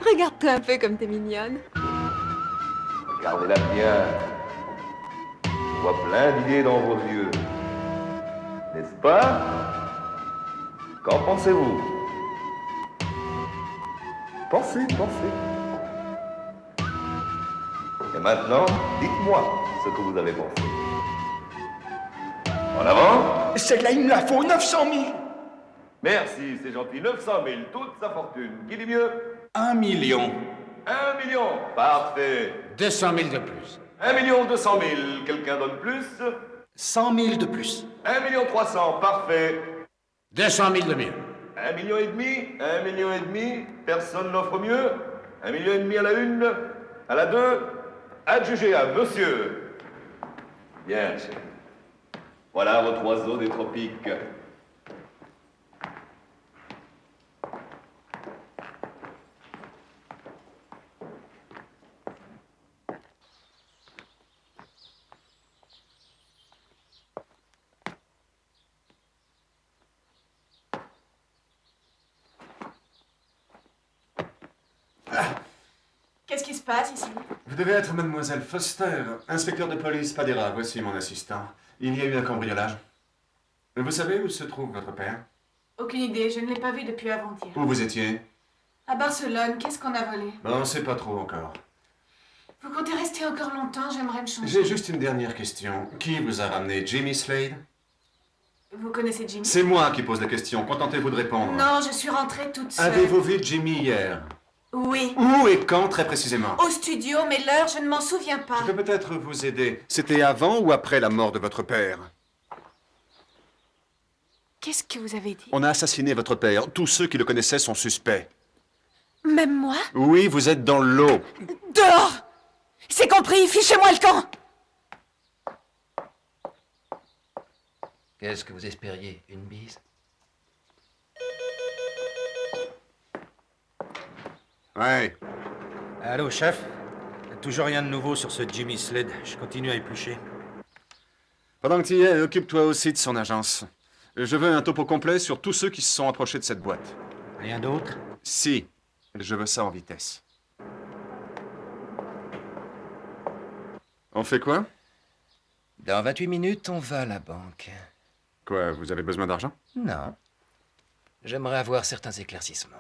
Speaker 5: Regarde-toi un peu comme t'es mignonne.
Speaker 11: Regardez-la bien. Je vois plein d'idées dans vos yeux. N'est-ce pas? Qu'en pensez-vous? Pensez. Et maintenant, dites-moi ce que vous avez pensé. En avant.
Speaker 9: Celle-là, il me la faut, 900 000.
Speaker 11: Merci, c'est gentil. 900 000, toute sa fortune. Qui dit mieux?
Speaker 18: 1 million.
Speaker 11: 1 million. Parfait.
Speaker 13: 200 000 de plus.
Speaker 11: 1 million 200 000. Quelqu'un donne plus?
Speaker 13: 100 000 de plus.
Speaker 11: 1 million 300. Parfait.
Speaker 13: 200 000 de mieux.
Speaker 11: 1 million et demi. 1 million et demi. Personne n'offre mieux. 1 million et demi à la une. À la deux. Adjugé à monsieur. Bien, cher. Voilà votre oiseau des tropiques.
Speaker 14: Qu'est-ce qui se passe ici?
Speaker 6: Vous devez être mademoiselle Foster, inspecteur de police Padera. Voici mon assistant. Il y a eu un cambriolage. Vous savez où se trouve votre père?
Speaker 14: Aucune idée, je ne l'ai pas vu depuis avant-hier.
Speaker 6: Où vous étiez?
Speaker 14: À Barcelone, qu'est-ce qu'on a volé?
Speaker 6: Bon, on ne sait pas trop encore.
Speaker 14: Vous comptez rester encore longtemps? J'aimerais me changer.
Speaker 6: J'ai juste une dernière question. Qui vous a ramené? Jimmy Slade?
Speaker 14: Vous connaissez Jimmy?
Speaker 6: C'est moi qui pose la question. Contentez-vous de répondre.
Speaker 14: Non, je suis rentrée toute seule.
Speaker 6: Avez-vous vu Jimmy hier?
Speaker 14: Oui.
Speaker 6: Où et quand, très précisément?
Speaker 14: Au studio, mais l'heure, je ne m'en souviens pas.
Speaker 6: Je peux peut-être vous aider. C'était avant ou après la mort de votre père?
Speaker 14: Qu'est-ce que vous avez dit?
Speaker 6: On a assassiné votre père. Tous ceux qui le connaissaient sont suspects.
Speaker 14: Même moi?
Speaker 6: Oui, vous êtes dans l'eau.
Speaker 14: Dehors! C'est compris, fichez-moi le camp!
Speaker 7: Qu'est-ce que vous espériez? Une bise?
Speaker 6: Ouais.
Speaker 16: Allô, chef? Toujours rien de nouveau sur ce Jimmy Slade. Je continue à éplucher.
Speaker 6: Pendant que tu y es, occupe-toi aussi de son agence. Je veux un topo complet sur tous ceux qui se sont approchés de cette boîte.
Speaker 16: Rien d'autre?
Speaker 6: Si. Je veux ça en vitesse. On fait quoi?
Speaker 7: Dans 28 minutes, on va à la banque.
Speaker 6: Quoi, vous avez besoin d'argent?
Speaker 7: Non. J'aimerais avoir certains éclaircissements.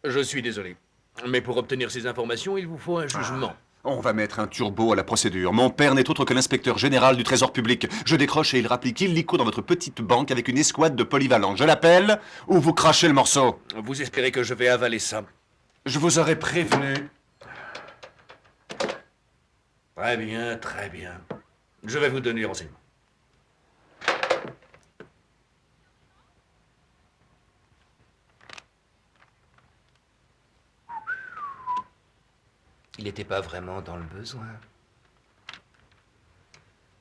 Speaker 10: Je suis désolé. Mais pour obtenir ces informations, il vous faut un jugement.
Speaker 6: On va mettre un turbo à la procédure. Mon père n'est autre que l'inspecteur général du Trésor public. Je décroche et il rapplique illico dans votre petite banque avec une escouade de polyvalents. Je l'appelle ou vous crachez le morceau?
Speaker 10: Vous espérez que je vais avaler ça?
Speaker 6: Je vous aurais prévenu.
Speaker 10: Très bien, très bien. Je vais vous donner renseignement.
Speaker 7: Il n'était pas vraiment dans le besoin.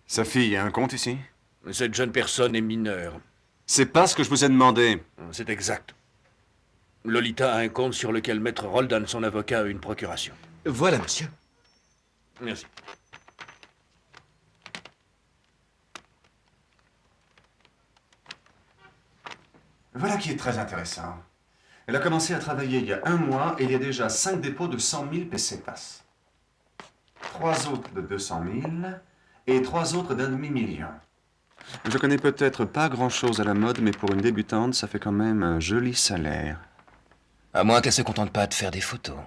Speaker 6: Sa fille a un compte ici?
Speaker 10: Cette jeune personne est mineure.
Speaker 6: C'est pas ce que je vous ai demandé.
Speaker 10: C'est exact. Lolita a un compte sur lequel Maître Roldan, son avocat, a une procuration.
Speaker 12: Voilà, monsieur.
Speaker 10: Merci.
Speaker 6: Voilà qui est très intéressant. Elle a commencé à travailler il y a 1 mois et il y a déjà 5 dépôts de 100 000 pesetas. 3 autres de 200 000 et 3 autres d'1 demi-million. Je connais peut-être pas grand-chose à la mode, mais pour une débutante, ça fait quand même un joli salaire.
Speaker 7: À moins qu'elle se contente pas de faire des photos.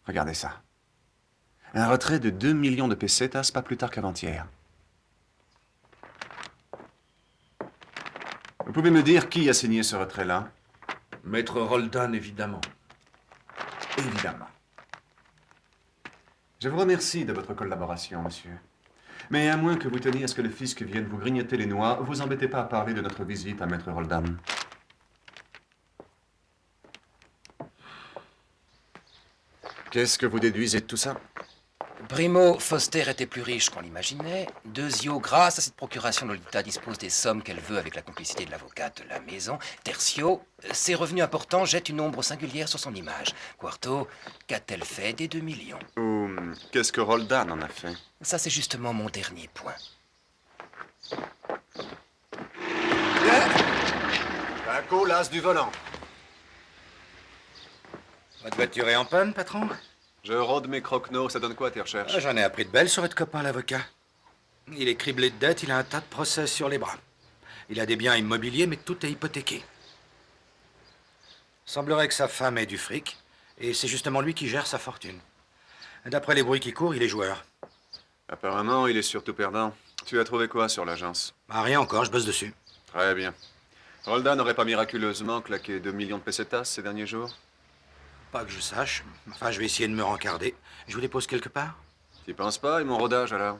Speaker 6: Regardez ça. Un retrait de 2 millions de pesetas pas plus tard qu'avant-hier. Vous pouvez me dire qui a signé ce retrait-là?
Speaker 10: Maître Roldan, évidemment.
Speaker 6: Évidemment. Je vous remercie de votre collaboration, monsieur. Mais à moins que vous teniez à ce que le fisc vienne vous grignoter les noix, vous embêtez pas à parler de notre visite à Maître Roldan. Qu'est-ce que vous déduisez de tout ça?
Speaker 7: Primo, Foster était plus riche qu'on l'imaginait. Deuxio, grâce à cette procuration, Lolita dispose des sommes qu'elle veut avec la complicité de l'avocate de la maison. Tertio, ses revenus importants jettent une ombre singulière sur son image. Quarto, qu'a-t-elle fait des 2 millions?
Speaker 6: Ou qu'est-ce que Roldan en a fait?
Speaker 7: Ça, c'est justement mon dernier point.
Speaker 6: Paco, l'as du volant.
Speaker 9: Votre voiture est en panne, patron?
Speaker 6: Je rôde mes croquenots, ça donne quoi tes recherches?
Speaker 9: J'en ai appris de belles sur votre copain l'avocat. Il est criblé de dettes, il a un tas de procès sur les bras. Il a des biens immobiliers, mais tout est hypothéqué. Semblerait que sa femme ait du fric, et c'est justement lui qui gère sa fortune. D'après les bruits qui courent, il est joueur.
Speaker 6: Apparemment, il est surtout perdant. Tu as trouvé quoi sur l'agence?
Speaker 9: Rien encore, je bosse dessus.
Speaker 6: Très bien. Roldan n'aurait pas miraculeusement claqué 2 millions de pesetas ces derniers jours?
Speaker 9: Pas que je sache. Enfin, je vais essayer de me rencarder. Je vous dépose quelque part?
Speaker 6: T'y penses pas, et mon rodage, alors?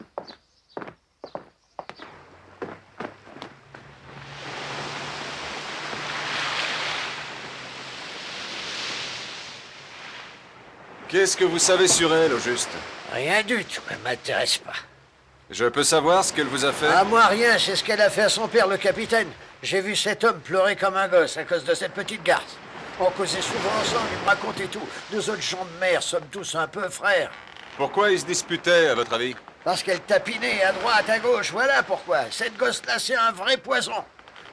Speaker 6: Qu'est-ce que vous savez sur elle, au juste?
Speaker 15: Rien du tout, elle m'intéresse pas.
Speaker 6: Je peux savoir ce qu'elle vous a fait?
Speaker 15: À moi, rien, c'est ce qu'elle a fait à son père, le capitaine. J'ai vu cet homme pleurer comme un gosse à cause de cette petite garce. On causait souvent ensemble, il me racontait tout. Nous autres gens de mer sommes tous un peu frères.
Speaker 6: Pourquoi ils se disputaient, à votre avis?
Speaker 15: Parce qu'elle tapinait à droite, à gauche, voilà pourquoi. Cette gosse-là, c'est un vrai poison.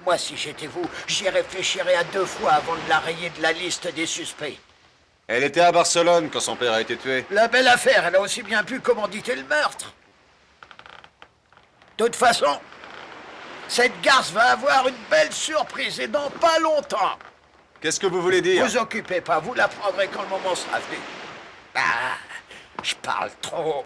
Speaker 15: Moi, si j'étais vous, j'y réfléchirais à 2 fois avant de la rayer de la liste des suspects.
Speaker 6: Elle était à Barcelone quand son père a été tué.
Speaker 15: La belle affaire, elle a aussi bien pu commanditer le meurtre. De toute façon, cette garce va avoir une belle surprise et dans pas longtemps.
Speaker 6: Qu'est-ce que vous voulez dire?
Speaker 15: Vous occupez pas, vous la prendrez quand le moment sera venu. Ah, je parle trop.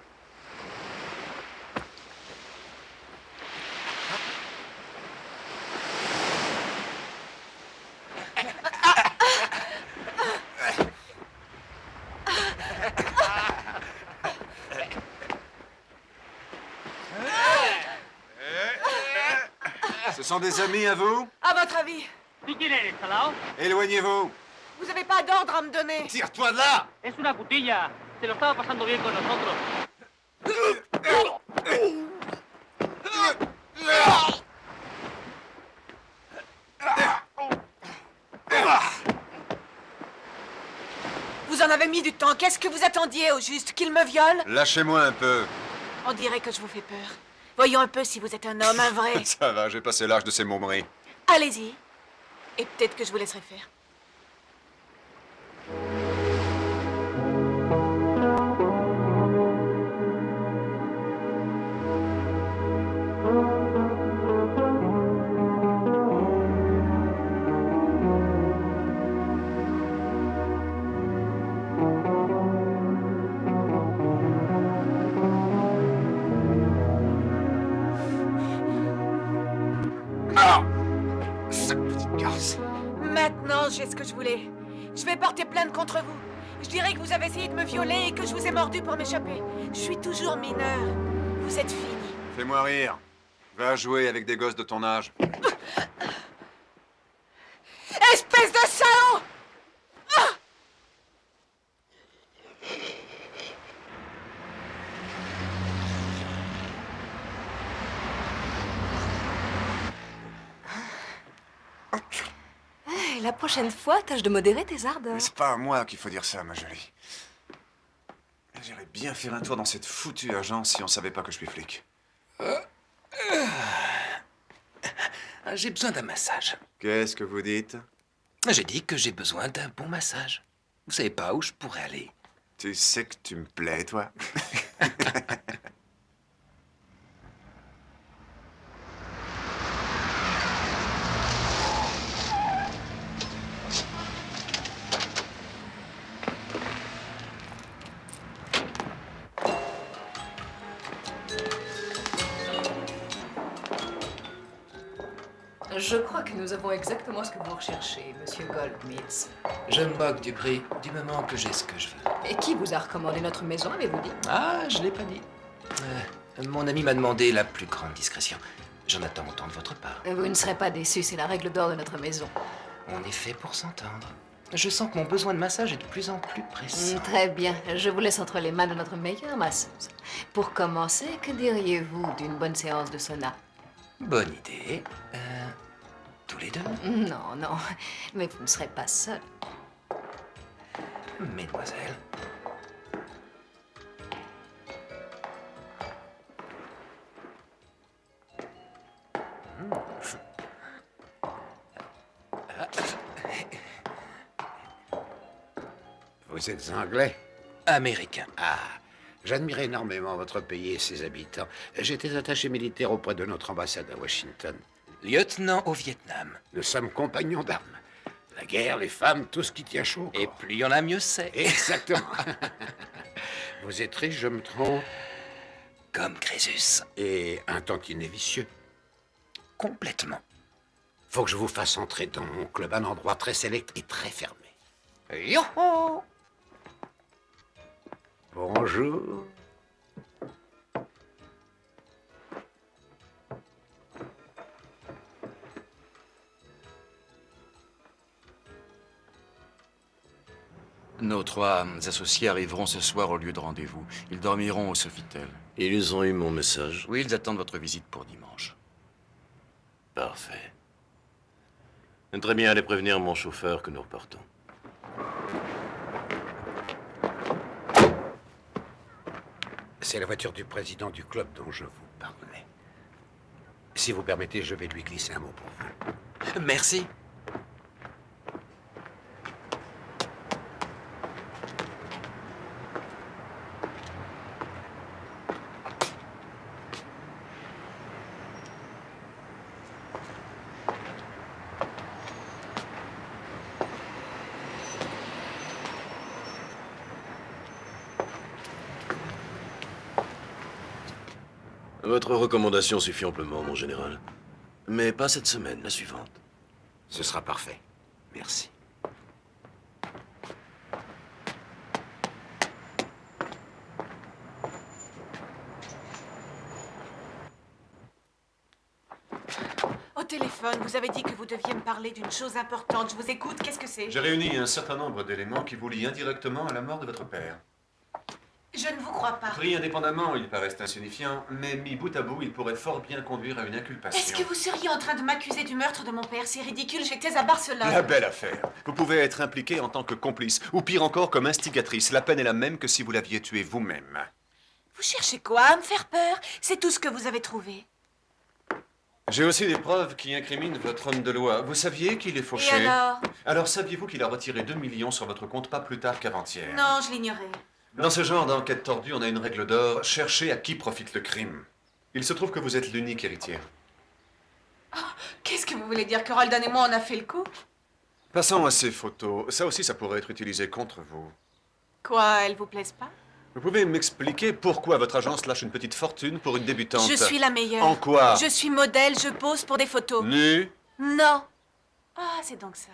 Speaker 6: Ce sont des amis à vous?
Speaker 14: À votre avis?
Speaker 6: Éloignez-vous.
Speaker 14: Vous n'avez pas d'ordre à me donner?
Speaker 6: Tire-toi de là!
Speaker 19: Es una putilla. Se lo estaba pasando bien con nosotros.
Speaker 14: Vous en avez mis du temps. Qu'est-ce que vous attendiez au juste? Qu'il me viole?
Speaker 6: Lâchez-moi un peu.
Speaker 14: On dirait que je vous fais peur. Voyons un peu si vous êtes un homme, un vrai.
Speaker 6: Ça va, j'ai passé l'âge de ces momeries.
Speaker 14: Allez-y. Et peut-être que je vous laisserai faire. Maintenant, j'ai ce que je voulais. Je vais porter plainte contre vous. Je dirais que vous avez essayé de me violer et que je vous ai mordu pour m'échapper. Je suis toujours mineur. Vous êtes fini.
Speaker 6: Fais-moi rire. Va jouer avec des gosses de ton âge.
Speaker 14: Espèce de salaud!
Speaker 4: La prochaine fois, tâche de modérer tes ardeurs.
Speaker 6: Mais c'est pas à moi qu'il faut dire ça, ma jolie. J'irais bien faire un tour dans cette foutue agence si on savait pas que je suis flic.
Speaker 7: J'ai besoin d'un massage.
Speaker 6: Qu'est-ce que vous dites?
Speaker 7: J'ai dit que j'ai besoin d'un bon massage. Vous savez pas où je pourrais aller?
Speaker 6: Tu sais que tu me plais, toi.
Speaker 4: Je crois que nous avons exactement ce que vous recherchez, monsieur Goldsmith.
Speaker 7: Je me moque du prix, du moment que j'ai ce que je veux.
Speaker 4: Et qui vous a recommandé notre maison, avez-vous dit?
Speaker 7: Ah, je l'ai pas dit. Mon ami m'a demandé la plus grande discrétion. J'en attends autant de votre part.
Speaker 4: Vous ne serez pas déçu, c'est la règle d'or de notre maison.
Speaker 7: On est fait pour s'entendre. Je sens que mon besoin de massage est de plus en plus pressant.
Speaker 5: Très bien. Je vous laisse entre les mains de notre meilleure masseuse. Pour commencer, que diriez-vous d'une bonne séance de sauna?
Speaker 7: Bonne idée. Tous les deux?
Speaker 5: Non, non. Mais vous ne serez pas seul.
Speaker 7: Mesdemoiselles.
Speaker 20: Vous êtes anglais?
Speaker 7: Américain.
Speaker 20: Ah, j'admire énormément votre pays et ses habitants. J'étais attaché militaire auprès de notre ambassade à Washington.
Speaker 7: Lieutenant au Vietnam.
Speaker 20: Nous sommes compagnons d'armes. La guerre, les femmes, tout ce qui tient chaud.
Speaker 7: Et plus il y en a, mieux c'est.
Speaker 20: Exactement. Vous êtes riche, je me trompe?
Speaker 7: Comme Crésus.
Speaker 20: Et un tantinet vicieux?
Speaker 7: Complètement.
Speaker 20: Faut que je vous fasse entrer dans mon club, un endroit très sélect et très fermé.
Speaker 7: Yo-ho!
Speaker 20: Bonjour.
Speaker 2: Nos 3 associés arriveront ce soir au lieu de rendez-vous. Ils dormiront au Sofitel.
Speaker 10: Ils ont eu mon message?
Speaker 2: Oui, ils attendent votre visite pour dimanche.
Speaker 10: Parfait. Très bien, allez prévenir mon chauffeur que nous repartons.
Speaker 20: C'est la voiture du président du club dont je vous parlais. Si vous permettez, je vais lui glisser un mot pour vous.
Speaker 7: Merci.
Speaker 10: Votre recommandation suffit amplement, mon général. Mais pas cette semaine, la suivante.
Speaker 20: Ce sera parfait. Merci.
Speaker 14: Au téléphone, vous avez dit que vous deviez me parler d'une chose importante. Je vous écoute. Qu'est-ce que c'est?
Speaker 6: J'ai réuni un certain nombre d'éléments qui vous lient indirectement à la mort de votre père.
Speaker 14: Je ne vous crois pas.
Speaker 6: Pris indépendamment, ils paraissent insignifiants, mais mis bout à bout, ils pourraient fort bien conduire à une inculpation.
Speaker 14: Est-ce que vous seriez en train de m'accuser du meurtre de mon père? C'est ridicule, j'étais à Barcelone.
Speaker 6: La belle affaire. Vous pouvez être impliquée en tant que complice, ou pire encore comme instigatrice. La peine est la même que si vous l'aviez tué vous-même.
Speaker 14: Vous cherchez quoi? À me faire peur? C'est tout ce que vous avez trouvé.
Speaker 6: J'ai aussi des preuves qui incriminent votre homme de loi. Vous saviez qu'il est fauché?
Speaker 14: Et alors?
Speaker 6: Alors saviez-vous qu'il a retiré 2 millions sur votre compte pas plus tard qu'avant-hier?
Speaker 14: Non, je l'ignorais.
Speaker 6: Dans ce genre d'enquête tordue, on a une règle d'or. Cherchez à qui profite le crime. Il se trouve que vous êtes l'unique héritière.
Speaker 14: Oh, qu'est-ce que vous voulez dire? Que Roldan et moi, on a fait le coup?
Speaker 6: Passons à ces photos. Ça aussi, ça pourrait être utilisé contre vous.
Speaker 14: Quoi, elles vous plaisent pas?
Speaker 6: Vous pouvez m'expliquer pourquoi votre agence lâche une petite fortune pour une débutante?
Speaker 14: Je suis la meilleure.
Speaker 6: En quoi?
Speaker 14: Je suis modèle, je pose pour des photos.
Speaker 6: Nu?
Speaker 14: Non. Ah, c'est donc ça.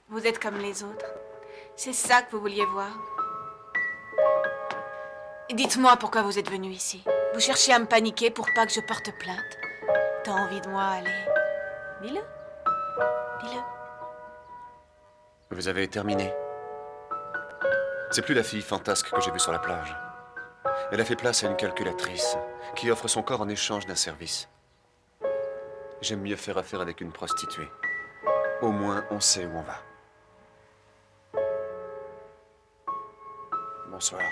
Speaker 14: Vous êtes comme les autres. C'est ça que vous vouliez voir. Dites-moi pourquoi vous êtes venu ici. Vous cherchez à me paniquer pour pas que je porte plainte. T'as envie de moi, allez. Dis-le. Dis-le.
Speaker 6: Vous avez terminé. C'est plus la fille fantasque que j'ai vue sur la plage. Elle a fait place à une calculatrice qui offre son corps en échange d'un service. J'aime mieux faire affaire avec une prostituée. Au moins, on sait où on va. Bonsoir.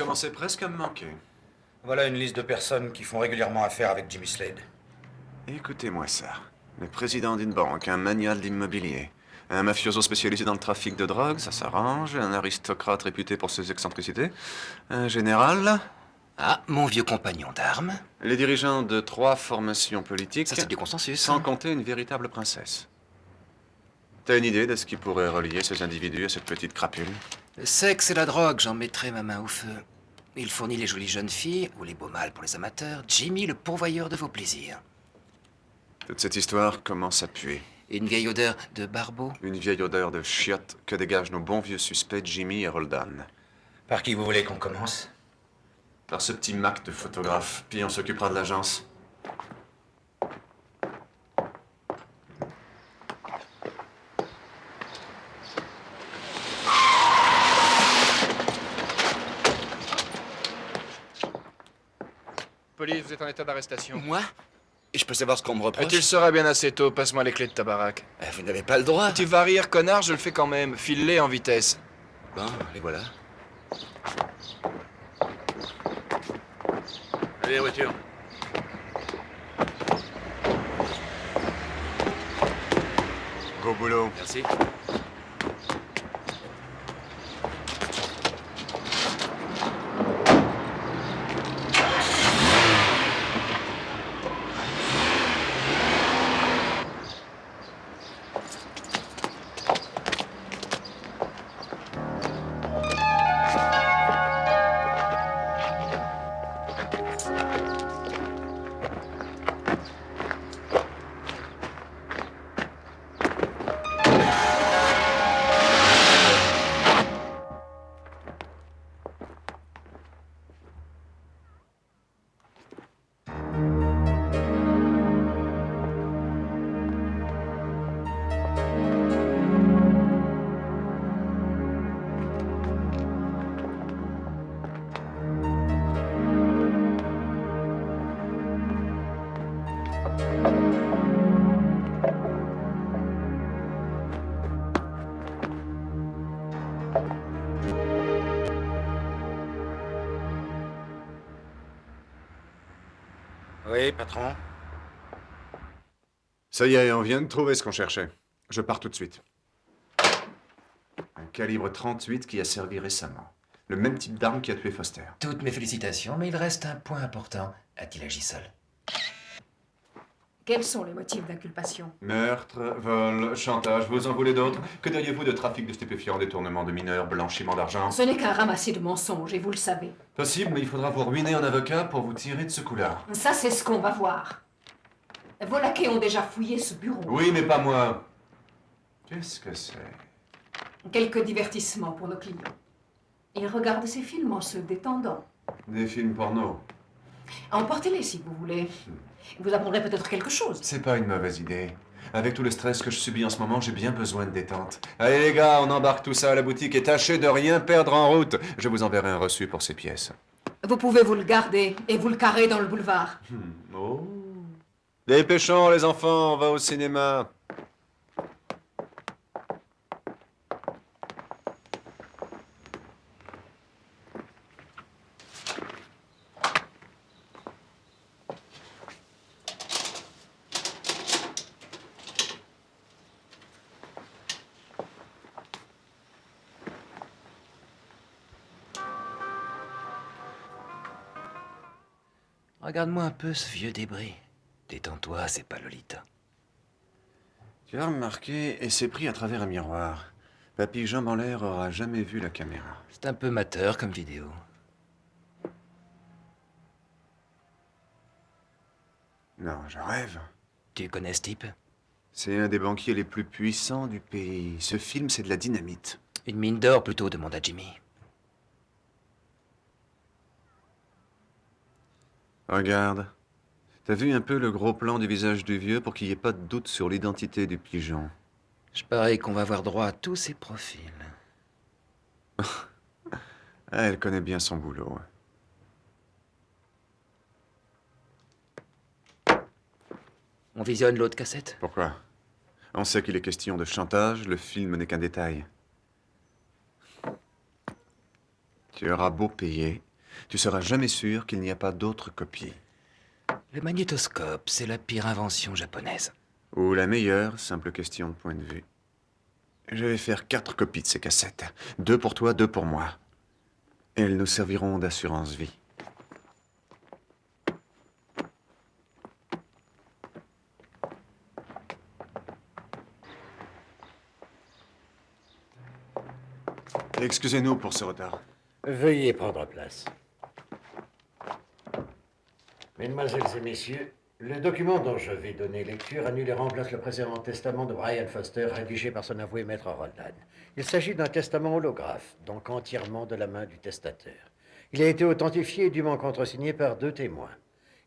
Speaker 6: commençait presque à me manquer.
Speaker 16: Voilà une liste de personnes qui font régulièrement affaire avec Jimmy Slade.
Speaker 6: Écoutez-moi ça. Le président d'une banque, un magnat de l'immobilier, un mafioso spécialisé dans le trafic de drogue, ça s'arrange, un aristocrate réputé pour ses excentricités, un général...
Speaker 7: Ah, mon vieux compagnon d'armes.
Speaker 6: Les dirigeants de 3 formations politiques...
Speaker 7: Ça, c'est du consensus.
Speaker 6: Sans compter une véritable princesse. T'as une idée de ce qui pourrait relier ces individus à cette petite crapule?
Speaker 7: Le sexe et la drogue, j'en mettrai ma main au feu. Il fournit les jolies jeunes filles, ou les beaux mâles pour les amateurs. Jimmy, le pourvoyeur de vos plaisirs.
Speaker 6: Toute cette histoire commence à puer.
Speaker 7: Une vieille odeur de barbeau.
Speaker 6: Une vieille odeur de chiottes que dégagent nos bons vieux suspects Jimmy et Roldan.
Speaker 16: Par qui vous voulez qu'on commence?
Speaker 6: Par ce petit Mac de photographe, puis on s'occupera de l'agence.
Speaker 8: Police, vous êtes en état d'arrestation.
Speaker 9: Moi? Et je peux savoir ce qu'on me reproche?
Speaker 8: Tu le sauras bien assez tôt. Passe-moi les clés de ta baraque.
Speaker 9: Vous n'avez pas le droit.
Speaker 8: Tu vas rire, connard, je le fais quand même. File-les en vitesse.
Speaker 9: Bon, les voilà.
Speaker 10: Allez, voiture.
Speaker 6: Beau boulot.
Speaker 10: Merci.
Speaker 16: Oui, patron.
Speaker 6: Ça y est, on vient de trouver ce qu'on cherchait. Je pars tout de suite. Un calibre 38 qui a servi récemment. Le même type d'arme qui a tué Foster.
Speaker 7: Toutes mes félicitations, mais il reste un point important. A-t-il agi seul?
Speaker 5: Quels sont les motifs d'inculpation?
Speaker 6: Meurtre, vol, chantage, vous en voulez d'autres? Que diriez-vous de trafic de stupéfiants, détournement de mineurs, blanchiment d'argent?
Speaker 5: Ce n'est qu'un ramassis de mensonges, et vous le savez.
Speaker 6: Possible, mais il faudra vous ruiner en avocat pour vous tirer de ce coup-là.
Speaker 5: Ça, c'est ce qu'on va voir. Vos laquais ont déjà fouillé ce bureau.
Speaker 6: Oui, mais pas moi. Qu'est-ce que c'est?
Speaker 5: Quelques divertissements pour nos clients. Ils regardent ces films en se détendant.
Speaker 6: Des films porno.
Speaker 5: Emportez-les si vous voulez. Vous apprendrez peut-être quelque chose.
Speaker 6: C'est pas une mauvaise idée. Avec tout le stress que je subis en ce moment, j'ai bien besoin de détente. Allez les gars, on embarque tout ça à la boutique et tâchez de rien perdre en route. Je vous enverrai un reçu pour ces pièces.
Speaker 5: Vous pouvez vous le garder et vous le carrer dans le boulevard.
Speaker 6: Oh. Dépêchons les enfants, on va au cinéma.
Speaker 7: Regarde-moi un peu ce vieux débris. Détends-toi, c'est pas Lolita.
Speaker 6: Tu as remarqué, et c'est pris à travers un miroir. Papy Jean en l'air aura jamais vu la caméra.
Speaker 7: C'est un peu mateur comme vidéo.
Speaker 6: Non, je rêve.
Speaker 7: Tu connais ce type?
Speaker 6: C'est un des banquiers les plus puissants du pays. Ce film, c'est de la dynamite.
Speaker 7: Une mine d'or plutôt, demanda Jimmy.
Speaker 6: Regarde. T'as vu un peu le gros plan du visage du vieux pour qu'il n'y ait pas de doute sur l'identité du pigeon?
Speaker 7: Je parie qu'on va avoir droit à tous ces profils.
Speaker 6: Ah, elle connaît bien son boulot.
Speaker 7: On visionne l'autre cassette?
Speaker 6: Pourquoi? On sait qu'il est question de chantage, le film n'est qu'un détail. Tu auras beau payer, tu seras jamais sûr qu'il n'y a pas d'autres copies.
Speaker 7: Le magnétoscope, c'est la pire invention japonaise.
Speaker 6: Ou la meilleure, simple question de point de vue. Je vais faire 4 copies de ces cassettes. 2 pour toi, 2 pour moi. Elles nous serviront d'assurance vie. Excusez-nous pour ce retard.
Speaker 15: Veuillez prendre place. Mesdemoiselles et messieurs, le document dont je vais donner lecture annule et remplace le précédent testament de Brian Foster, rédigé par son avoué maître Roldan. Il s'agit d'un testament holographe, donc entièrement de la main du testateur. Il a été authentifié et dûment contresigné par 2 témoins.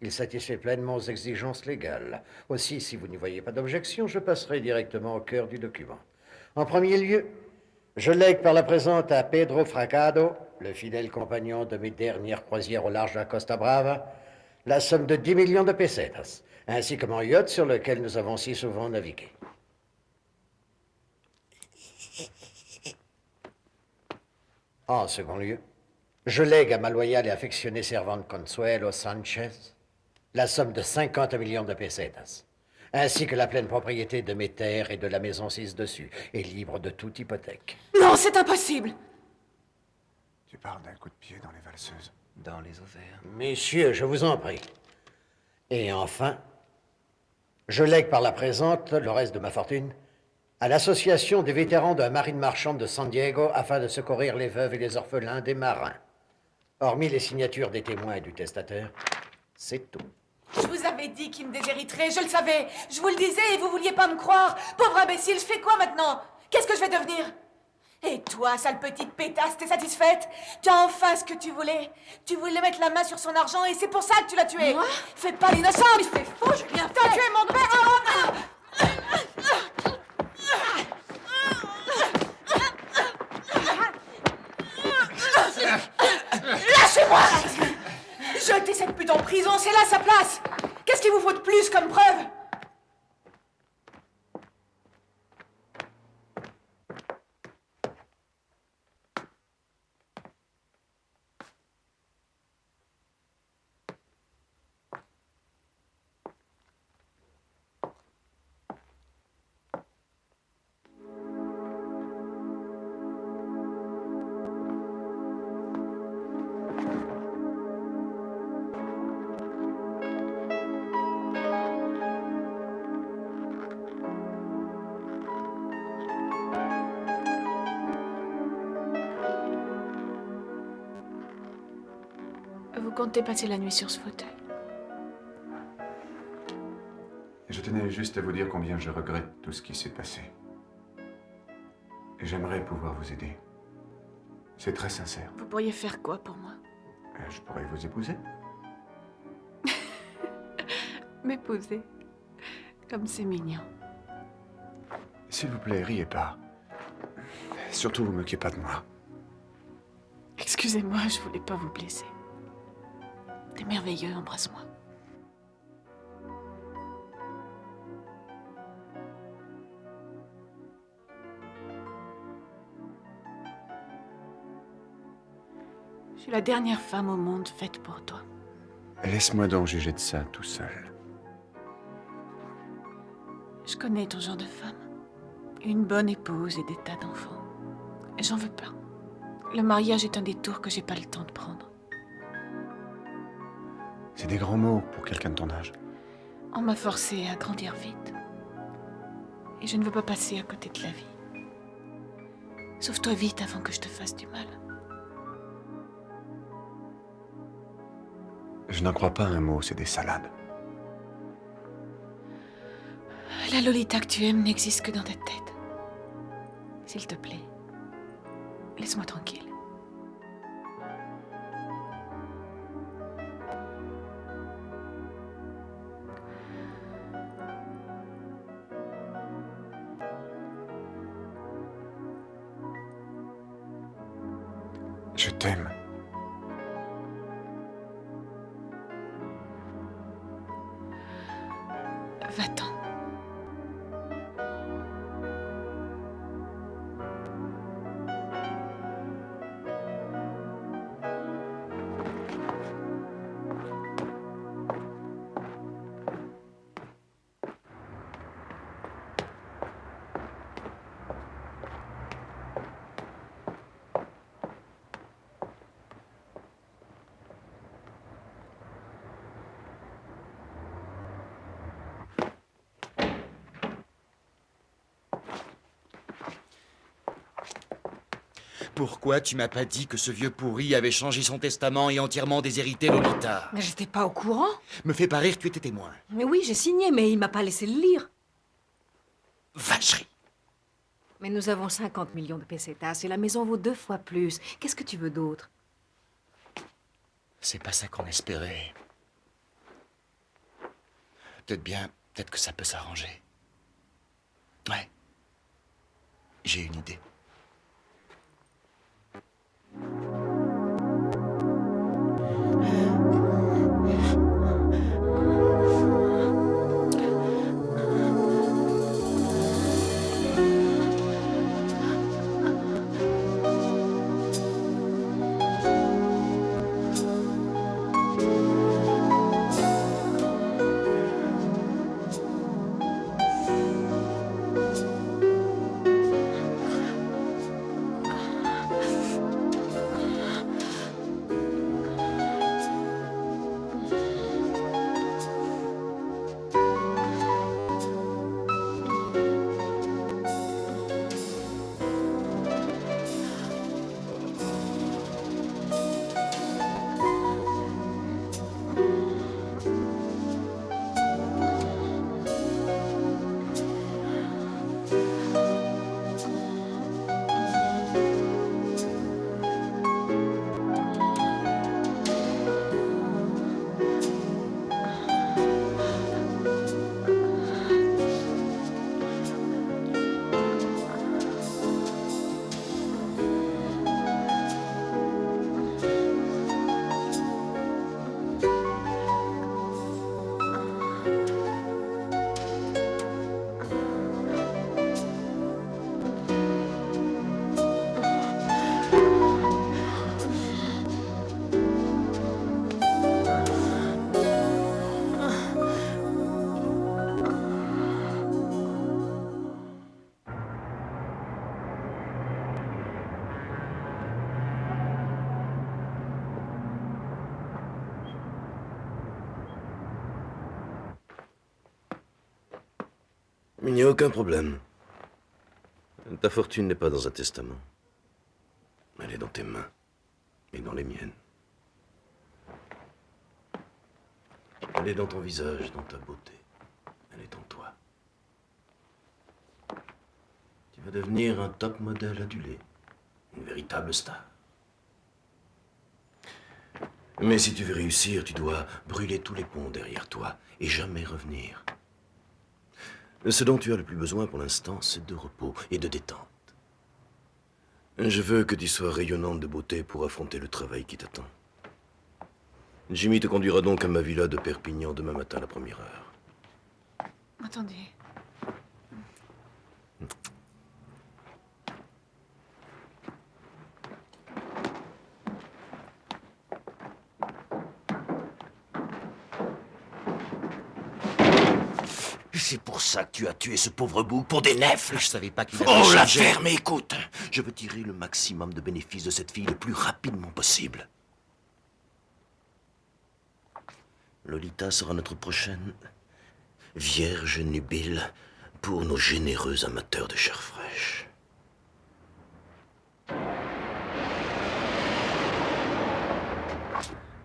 Speaker 15: Il satisfait pleinement aux exigences légales. Aussi, si vous n'y voyez pas d'objection, je passerai directement au cœur du document. En premier lieu, je lègue par la présente à Pedro Fracado, le fidèle compagnon de mes dernières croisières au large de la Costa Brava, la somme de 10 millions de pesetas, ainsi que mon yacht sur lequel nous avons si souvent navigué. En second lieu, je lègue à ma loyale et affectionnée servante Consuelo Sanchez la somme de 50 millions de pesetas, ainsi que la pleine propriété de mes terres et de la maison ci-dessus, et libre de toute hypothèque.
Speaker 14: Non, c'est impossible!
Speaker 6: Tu parles d'un coup de pied dans les valseuses.
Speaker 7: Dans les ovaires.
Speaker 15: Messieurs, je vous en prie. Et enfin, je lègue par la présente le reste de ma fortune à l'association des vétérans de la marine marchande de San Diego afin de secourir les veuves et les orphelins des marins. Hormis les signatures des témoins et du testateur, c'est tout.
Speaker 14: Je vous avais dit qu'il me déshériterait, je le savais. Je vous le disais et vous vouliez pas me croire. Pauvre imbécile, je fais quoi maintenant? Qu'est-ce que je vais devenir? Et toi, sale petite pétasse, t'es satisfaite? Tu as enfin ce que tu voulais. Tu voulais mettre la main sur son argent et c'est pour ça que tu l'as tué.
Speaker 5: Moi?
Speaker 14: Fais pas l'innocente. Mais c'est faux, j'ai rien fait. T'as tué mon père. Lâchez-moi! Jetez cette pute en prison, c'est là sa place. Qu'est-ce qu'il vous faut de plus comme preuve?
Speaker 4: Vous comptez passer la nuit sur ce fauteuil?
Speaker 6: Je tenais juste à vous dire combien je regrette tout ce qui s'est passé. J'aimerais pouvoir vous aider. C'est très sincère.
Speaker 4: Vous pourriez faire quoi pour moi?
Speaker 6: Je pourrais vous épouser.
Speaker 4: M'épouser. Comme c'est mignon.
Speaker 6: S'il vous plaît, riez pas. Surtout, vous moquez pas de moi.
Speaker 4: Excusez-moi, je voulais pas vous blesser. T'es merveilleux, embrasse-moi. Je suis la dernière femme au monde faite pour toi.
Speaker 6: Laisse-moi donc juger de ça tout seul.
Speaker 4: Je connais ton genre de femme. Une bonne épouse et des tas d'enfants. J'en veux pas. Le mariage est un détour que j'ai pas le temps de prendre.
Speaker 6: C'est des grands mots pour quelqu'un de ton âge.
Speaker 4: On m'a forcé à grandir vite. Et je ne veux pas passer à côté de la vie. Sauve-toi vite avant que je te fasse du mal.
Speaker 6: Je n'en crois pas un mot, c'est des salades.
Speaker 4: La Lolita que tu aimes n'existe que dans ta tête. S'il te plaît, laisse-moi tranquille.
Speaker 6: Je t'aime.
Speaker 4: Va-t'en.
Speaker 9: Pourquoi tu m'as pas dit que ce vieux pourri avait changé son testament et entièrement déshérité Lolita?
Speaker 5: Mais j'étais pas au courant.
Speaker 9: Me fais pas rire, tu étais témoin.
Speaker 5: Mais oui, j'ai signé, mais il m'a pas laissé le lire.
Speaker 9: Vacherie!
Speaker 5: Mais nous avons 50 millions de pesetas et la maison vaut 2 fois plus. Qu'est-ce que tu veux d'autre?
Speaker 9: C'est pas ça qu'on espérait. Peut-être que ça peut s'arranger. Ouais. J'ai une idée.
Speaker 10: Il n'y a aucun problème. Ta fortune n'est pas dans un testament. Elle est dans tes mains et dans les miennes. Elle est dans ton visage, dans ta beauté. Elle est en toi. Tu vas devenir un top modèle adulé. Une véritable star. Mais si tu veux réussir, tu dois brûler tous les ponts derrière toi et jamais revenir. Ce dont tu as le plus besoin pour l'instant, c'est de repos et de détente. Je veux que tu sois rayonnante de beauté pour affronter le travail qui t'attend. Jimmy te conduira donc à ma villa de Perpignan demain matin à la première heure.
Speaker 4: Attendez.
Speaker 9: C'est pour ça que tu as tué ce pauvre bouc, pour des nefles. Je savais pas qu'il avait
Speaker 10: Oh, la
Speaker 9: changé.
Speaker 10: ferme, écoute. Je veux tirer le maximum de bénéfices de cette fille le plus rapidement possible. Lolita sera notre prochaine vierge nubile pour nos généreux amateurs de chair fraîche.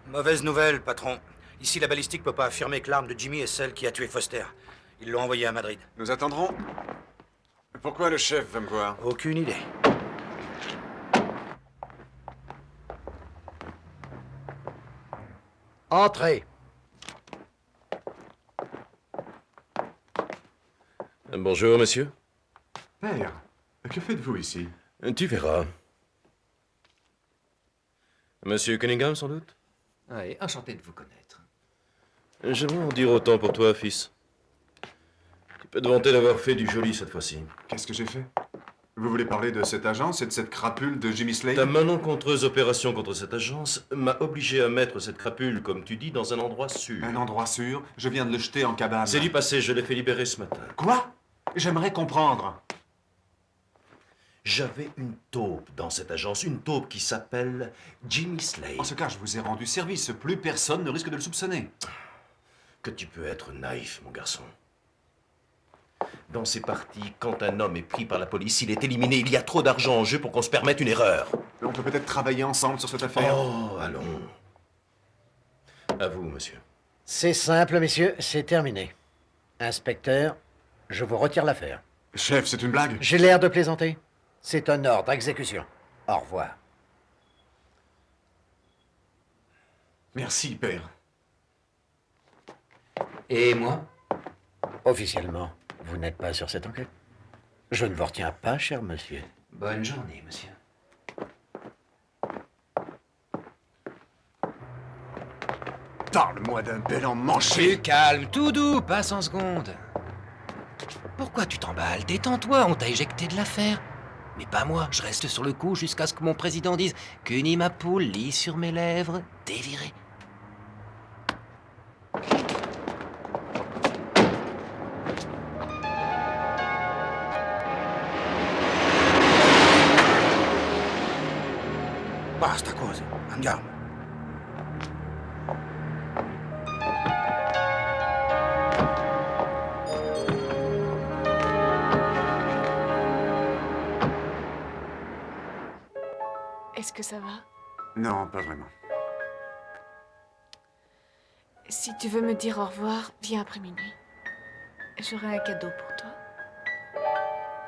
Speaker 16: Mauvaise nouvelle, patron. Ici, la balistique peut pas affirmer que l'arme de Jimmy est celle qui a tué Foster. Ils l'ont envoyé à Madrid.
Speaker 6: Nous attendrons. Pourquoi le chef va me voir?
Speaker 16: Aucune idée.
Speaker 15: Entrez.
Speaker 10: Bonjour, monsieur.
Speaker 1: Père, que faites-vous ici?
Speaker 10: Tu verras. Monsieur Cunningham, sans doute?
Speaker 7: Oui, enchanté de vous connaître.
Speaker 10: J'aimerais en dire autant pour toi, fils. Tu peux te vanter d'avoir fait du joli cette fois-ci.
Speaker 1: Qu'est-ce que j'ai fait? Vous voulez parler de cette agence et de cette crapule de Jimmy Slade?
Speaker 10: Ta malencontreuse opération contre cette agence m'a obligé à mettre cette crapule, comme tu dis, dans un endroit sûr.
Speaker 1: Un endroit sûr? Je viens de le jeter en cabane.
Speaker 10: C'est du passé, je l'ai fait libérer ce matin.
Speaker 1: Quoi? J'aimerais comprendre.
Speaker 10: J'avais une taupe dans cette agence, une taupe qui s'appelle Jimmy Slade.
Speaker 1: En ce cas, je vous ai rendu service. Plus personne ne risque de le soupçonner.
Speaker 10: Que tu peux être naïf, mon garçon. Dans ces parties, quand un homme est pris par la police, il est éliminé. Il y a trop d'argent en jeu pour qu'on se permette une erreur.
Speaker 6: On peut peut-être travailler ensemble sur cette affaire.
Speaker 10: Oh, allons. À vous, monsieur.
Speaker 15: C'est simple, messieurs, c'est terminé. Inspecteur, je vous retire l'affaire.
Speaker 6: Chef, c'est une blague?
Speaker 15: J'ai l'air de plaisanter. C'est un ordre, exécution. Au revoir.
Speaker 6: Merci, père.
Speaker 7: Et moi?
Speaker 15: Officiellement, vous n'êtes pas sur cette enquête. Je ne vous retiens pas, cher monsieur.
Speaker 7: Bonne journée, monsieur.
Speaker 6: Parle-moi d'un bel emmanché.
Speaker 7: Plus calme, tout doux, passe en seconde. Pourquoi tu t'emballes? Détends-toi, on t'a éjecté de l'affaire. Mais pas moi, je reste sur le coup jusqu'à ce que mon président dise « Cuny ma poule, lit sur mes lèvres, déviré ».
Speaker 20: Basta cose, andiamo.
Speaker 4: Est-ce que ça va?
Speaker 6: Non, pas vraiment.
Speaker 4: Si tu veux me dire au revoir, viens après minuit. J'aurai un cadeau pour toi.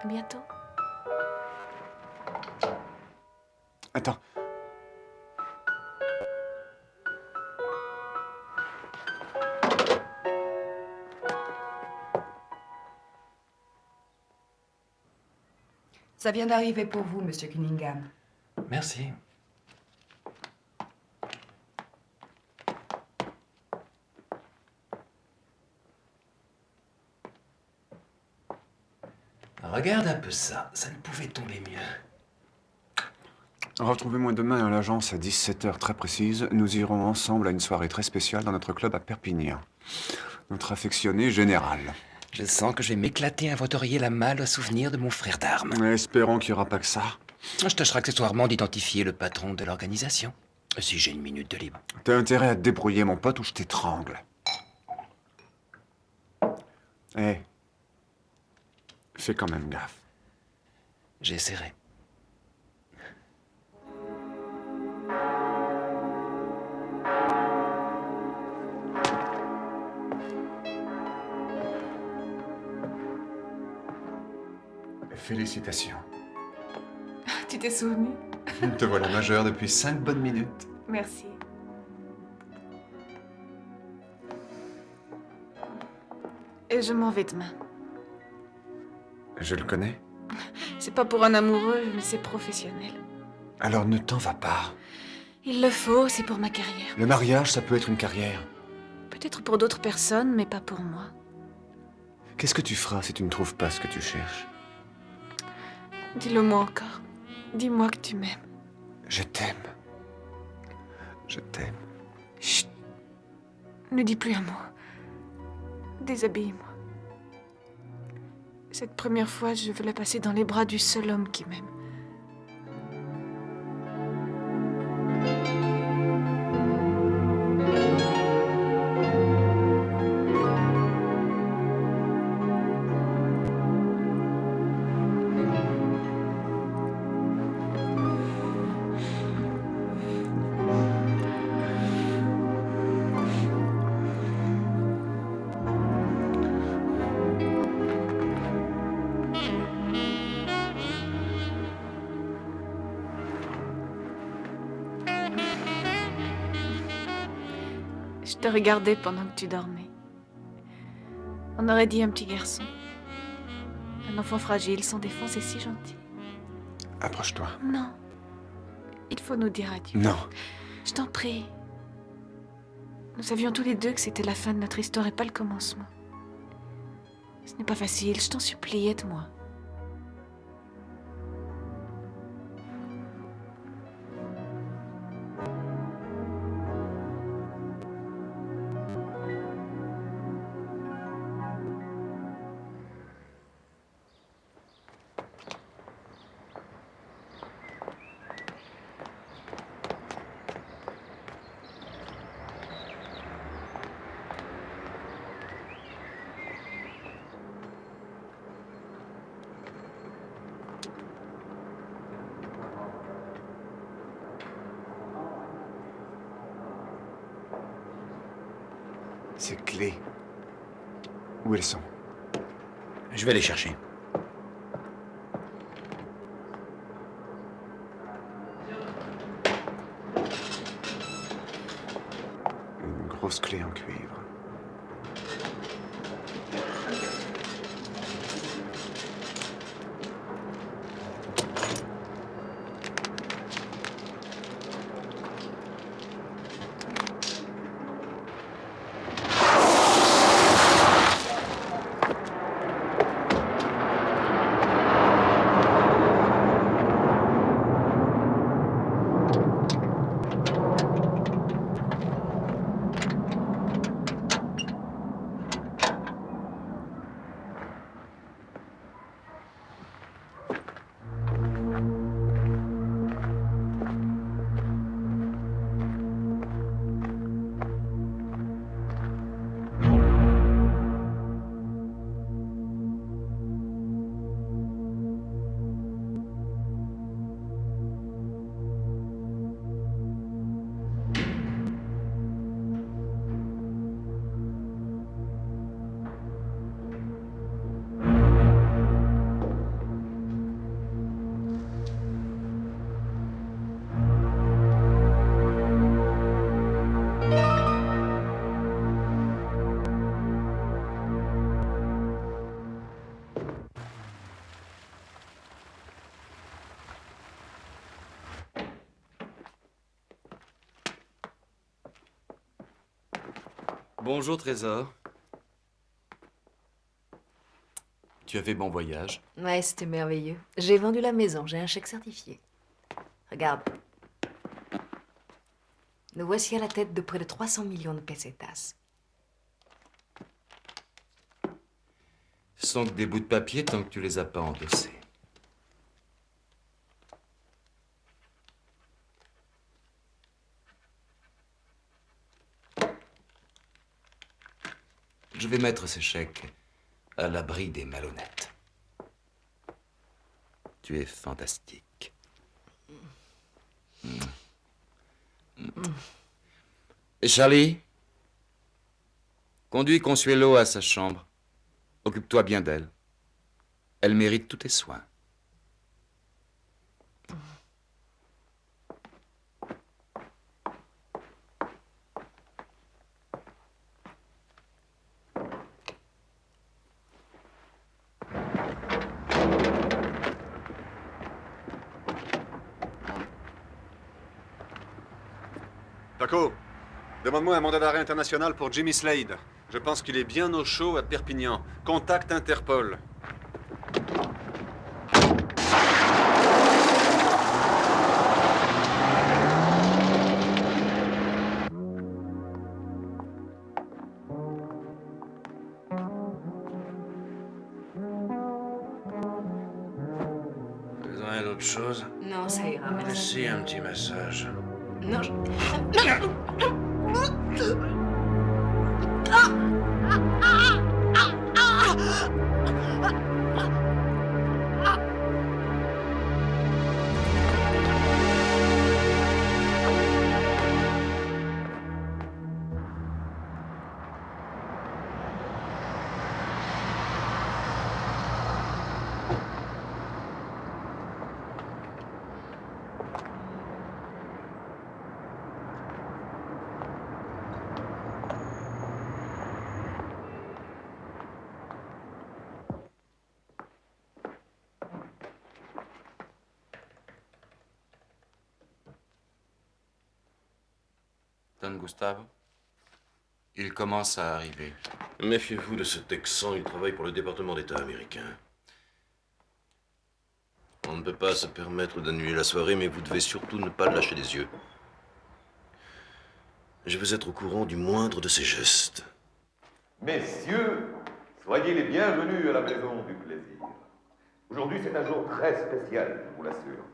Speaker 4: À bientôt.
Speaker 6: Attends.
Speaker 21: Ça vient d'arriver pour vous, Monsieur Cunningham.
Speaker 7: Merci. Regarde un peu ça, ça ne pouvait tomber mieux.
Speaker 6: Retrouvez-moi demain à l'agence à 17h très précise. Nous irons ensemble à une soirée très spéciale dans notre club à Perpignan. Notre affectionné général.
Speaker 7: Je sens que je vais m'éclater à inventorier la malle au souvenir de mon frère d'armes.
Speaker 6: Espérons qu'il n'y aura pas que ça.
Speaker 7: Je tâcherai accessoirement d'identifier le patron de l'organisation, si j'ai une minute de libre.
Speaker 6: T'as intérêt à te débrouiller, mon pote, ou je t'étrangle. Hé. Fais quand même gaffe.
Speaker 7: J'essaierai.
Speaker 6: Félicitations.
Speaker 4: Tu t'es souvenu?
Speaker 6: Te voilà majeur depuis 5 bonnes minutes.
Speaker 4: Merci. Et je m'en vais demain.
Speaker 6: Je le connais.
Speaker 4: C'est pas pour un amoureux, mais c'est professionnel.
Speaker 6: Alors ne t'en va pas.
Speaker 4: Il le faut, c'est pour ma carrière.
Speaker 6: Le mariage, ça peut être une carrière.
Speaker 4: Peut-être pour d'autres personnes, mais pas pour moi.
Speaker 6: Qu'est-ce que tu feras si tu ne trouves pas ce que tu cherches?
Speaker 4: Dis-le-moi encore. Dis-moi que tu m'aimes.
Speaker 6: Je t'aime. Je t'aime.
Speaker 4: Chut. Ne dis plus un mot. Déshabille-moi. Cette première fois, je veux la passer dans les bras du seul homme qui m'aime. Je te regardais pendant que tu dormais. On aurait dit un petit garçon. Un enfant fragile, sans défense et si gentil.
Speaker 6: Approche-toi.
Speaker 4: Non. Il faut nous dire adieu.
Speaker 6: Non.
Speaker 4: Je t'en prie. Nous savions tous les deux que c'était la fin de notre histoire et pas le commencement. Ce n'est pas facile, je t'en supplie, aide-moi.
Speaker 6: Ces clés. Où elles sont?
Speaker 20: Je vais les chercher.
Speaker 6: Une grosse clé en cuivre.
Speaker 2: Bonjour, Trésor. Tu as fait bon voyage?
Speaker 5: Ouais, c'était merveilleux. J'ai vendu la maison, j'ai un chèque certifié. Regarde. Nous voici à la tête de près de 300 millions de pesetas.
Speaker 2: Ce sont que des bouts de papier tant que tu les as pas endossés. Je vais mettre ces chèques à l'abri des malhonnêtes. Tu es fantastique. Et Charlie, conduis Consuelo à sa chambre. Occupe-toi bien d'elle. Elle mérite tous tes soins.
Speaker 6: Paco, demande-moi un mandat d'arrêt international pour Jimmy Slade. Je pense qu'il est bien au chaud à Perpignan. Contacte Interpol.
Speaker 12: Besoin d'autre chose?
Speaker 5: Non, ça ira, merci.
Speaker 12: Si, un petit massage.
Speaker 5: Non, je...
Speaker 2: Don Gustavo, il commence à arriver.
Speaker 10: Méfiez-vous de ce Texan, il travaille pour le département d'État américain. On ne peut pas se permettre d'annuler la soirée, mais vous devez surtout ne pas le lâcher des yeux. Je veux être au courant du moindre de ses gestes.
Speaker 11: Messieurs, soyez les bienvenus à la maison du plaisir. Aujourd'hui, c'est un jour très spécial, je vous l'assure.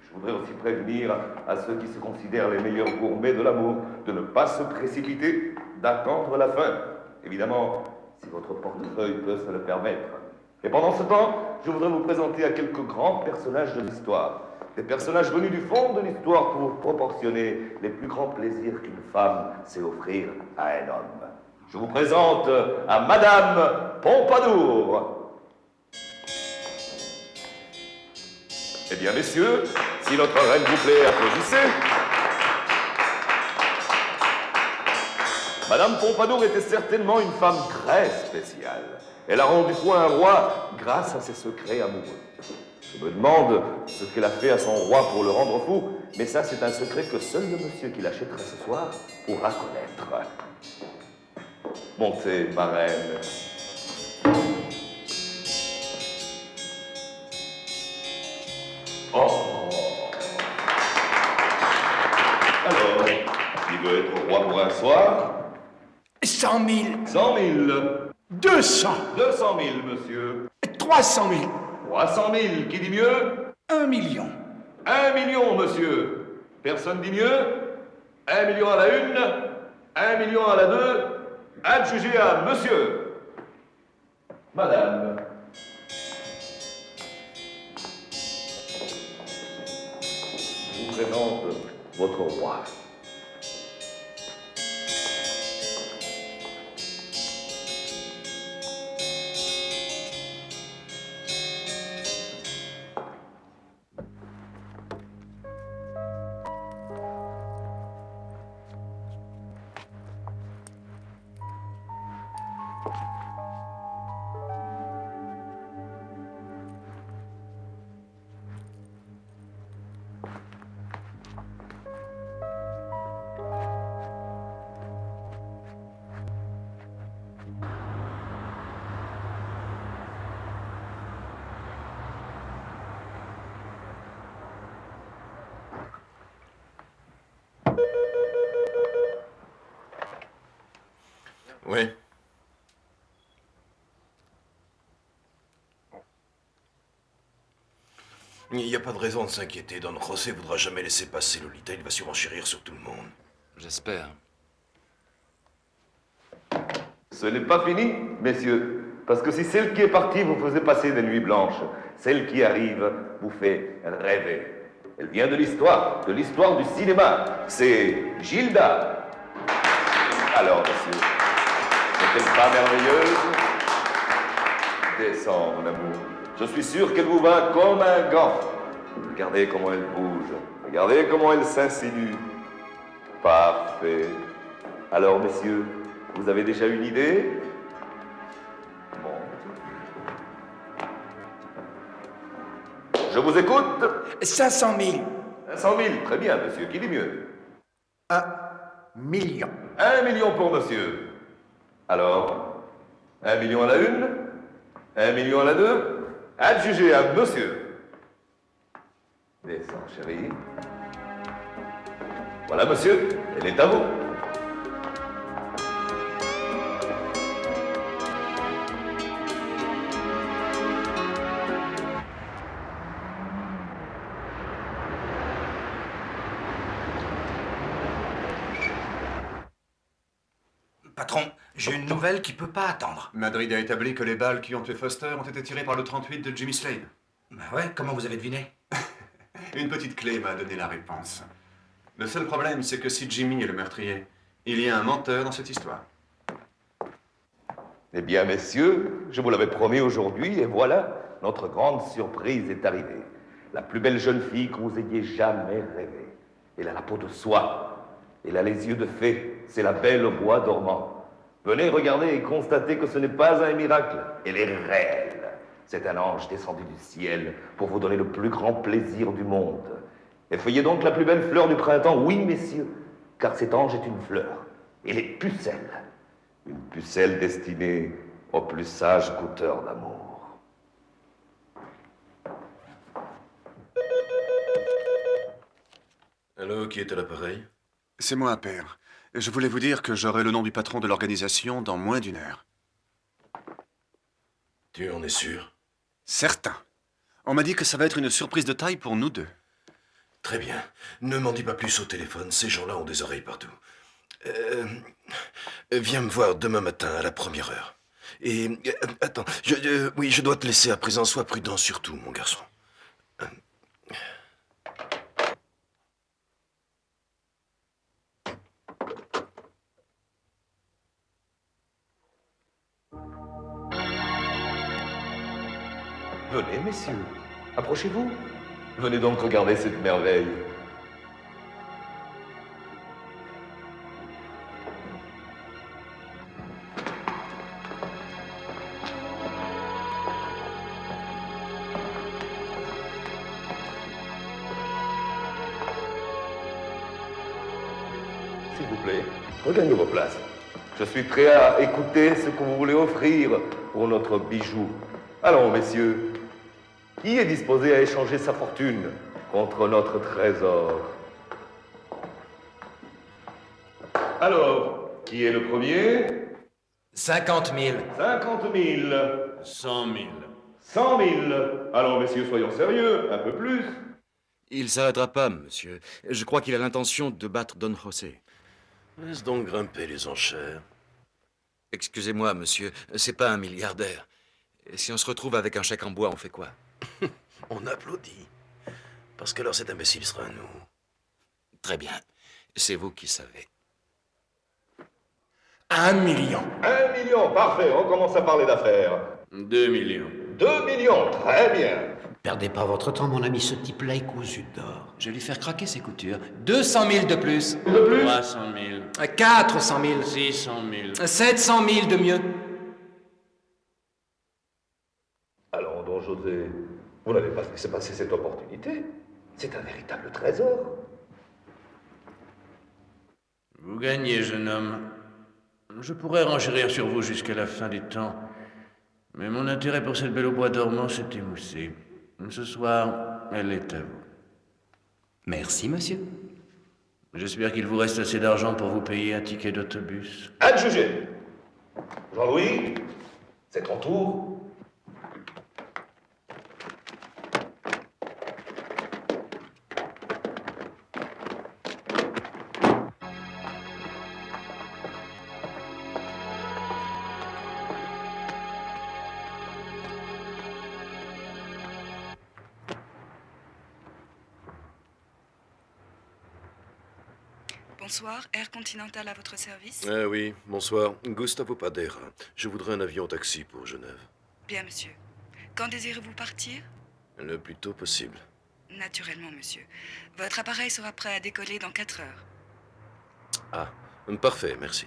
Speaker 11: Je voudrais aussi prévenir à ceux qui se considèrent les meilleurs gourmets de l'amour de ne pas se précipiter, d'attendre la fin. Évidemment, si votre portefeuille peut se le permettre. Et pendant ce temps, je voudrais vous présenter à quelques grands personnages de l'histoire. Des personnages venus du fond de l'histoire pour vous proportionner les plus grands plaisirs qu'une femme sait offrir à un homme. Je vous présente à Madame Pompadour. Eh bien, messieurs, si notre reine vous plaît, applaudissez. Madame Pompadour était certainement une femme très spéciale. Elle a rendu fou un roi grâce à ses secrets amoureux. Je me demande ce qu'elle a fait à son roi pour le rendre fou, mais ça, c'est un secret que seul le monsieur qui l'achètera ce soir pourra connaître. Montez, ma reine. Oh. Alors, qui veut être roi pour un soir?
Speaker 9: 100 000.
Speaker 11: 100 000.
Speaker 9: 200.
Speaker 11: 200 000, monsieur.
Speaker 9: 300 000.
Speaker 11: 300 000, qui dit mieux?
Speaker 9: 1 million.
Speaker 11: 1 million, monsieur. Personne dit mieux? 1 million à la une, 1 million à la deux, adjugé à monsieur. Madame. Je vous présente votre roi.
Speaker 10: Oui. Il n'y a pas de raison de s'inquiéter. Don José voudra jamais laisser passer Lolita. Il va surenchérir sur tout le monde.
Speaker 2: J'espère.
Speaker 11: Ce n'est pas fini, messieurs, parce que si celle qui est partie vous faisait passer des nuits blanches, celle qui arrive vous fait rêver. Elle vient de l'histoire du cinéma. C'est Gilda. Alors, messieurs, n'est-elle pas merveilleuse? Descends, mon amour. Je suis sûr qu'elle vous va comme un gant. Regardez comment elle bouge. Regardez comment elle s'insinue. Parfait. Alors, messieurs, vous avez déjà une idée? Bon. Je vous écoute.
Speaker 9: 500 000.
Speaker 11: 500 000, très bien, monsieur. Qui dit mieux?
Speaker 9: 1 million.
Speaker 11: 1 million pour monsieur. Alors, 1 million à la une, 1 million à la deux, adjugé à monsieur. Descends, chérie. Voilà, monsieur, elle est à vous.
Speaker 9: Patron, j'ai une nouvelle qui peut pas attendre.
Speaker 6: Madrid a établi que les balles qui ont tué Foster ont été tirées par le 38 de Jimmy Slade.
Speaker 9: Bah ouais, comment vous avez deviné?
Speaker 6: Une petite clé m'a donné la réponse. Le seul problème, c'est que si Jimmy est le meurtrier, il y a un menteur dans cette histoire.
Speaker 11: Eh bien, messieurs, je vous l'avais promis aujourd'hui, et voilà, notre grande surprise est arrivée. La plus belle jeune fille que vous ayez jamais rêvée. Elle a la peau de soie. Elle a les yeux de fée. C'est la belle au bois dormant. Venez regarder et constater que ce n'est pas un miracle. Elle est réelle. C'est un ange descendu du ciel pour vous donner le plus grand plaisir du monde. Effeuillez donc la plus belle fleur du printemps, oui, messieurs, car cet ange est une fleur. Elle est pucelle. Une pucelle destinée aux plus sages goûteurs d'amour.
Speaker 10: Allô, qui est à l'appareil?
Speaker 6: C'est moi, père. Je voulais vous dire que j'aurai le nom du patron de l'organisation dans moins d'1 heure.
Speaker 10: Tu en es sûr?
Speaker 6: Certain. On m'a dit que ça va être une surprise de taille pour nous deux.
Speaker 10: Très bien. Ne m'en dis pas plus au téléphone. Ces gens-là ont des oreilles partout. Viens me voir demain matin à la 1re heure. Et attends, oui, je dois te laisser à présent. Sois prudent surtout, mon garçon.
Speaker 11: Venez, messieurs. Approchez-vous. Venez donc regarder cette merveille. S'il vous plaît, regagnez vos places. Je suis prêt à écouter ce que vous voulez offrir pour notre bijou. Allons, messieurs. Qui est disposé à échanger sa fortune contre notre trésor? Alors, qui est le premier?
Speaker 7: 50 000.
Speaker 11: 50 000.
Speaker 18: 100 000.
Speaker 11: 100 000. Alors, messieurs, soyons sérieux, un peu plus.
Speaker 3: Il s'arrêtera pas, monsieur. Je crois qu'il a l'intention de battre Don José.
Speaker 10: Laisse donc grimper les enchères.
Speaker 3: Excusez-moi, monsieur, c'est pas un milliardaire. Et si on se retrouve avec un chèque en bois, on fait quoi?
Speaker 10: On applaudit. Parce qu'alors cet imbécile sera à nous.
Speaker 3: Très bien. C'est vous qui savez.
Speaker 12: 1 million.
Speaker 11: 1 million, parfait. On commence à parler d'affaires.
Speaker 18: 2 millions.
Speaker 11: 2 millions, très bien.
Speaker 15: Perdez pas votre temps, mon ami, ce type-là est cousu d'or.
Speaker 7: Je vais lui faire craquer ses coutures. 200 000 de plus.
Speaker 11: De plus?
Speaker 18: 300 000.
Speaker 7: 400 000.
Speaker 18: 600 000.
Speaker 7: 700 000 de mieux.
Speaker 11: Alors, Don José, vous n'avez pas laissé passer cette opportunité. C'est un véritable trésor.
Speaker 18: Vous gagnez, jeune homme. Je pourrais renchérir sur vous jusqu'à la fin des temps. Mais mon intérêt pour cette belle au bois dormant s'est émoussé. Ce soir, elle est à vous.
Speaker 7: Merci, monsieur.
Speaker 18: J'espère qu'il vous reste assez d'argent pour vous payer un ticket d'autobus.
Speaker 11: Adjugé. Jean-Louis, c'est ton tour.
Speaker 22: Bonsoir, Air Continental à votre service.
Speaker 10: Ah oui, bonsoir. Gustavo Padera. Je voudrais un avion taxi pour Genève.
Speaker 22: Bien, monsieur. Quand désirez-vous partir?
Speaker 10: Le plus tôt possible.
Speaker 22: Naturellement, monsieur. Votre appareil sera prêt à décoller dans 4 heures.
Speaker 10: Ah, parfait, merci.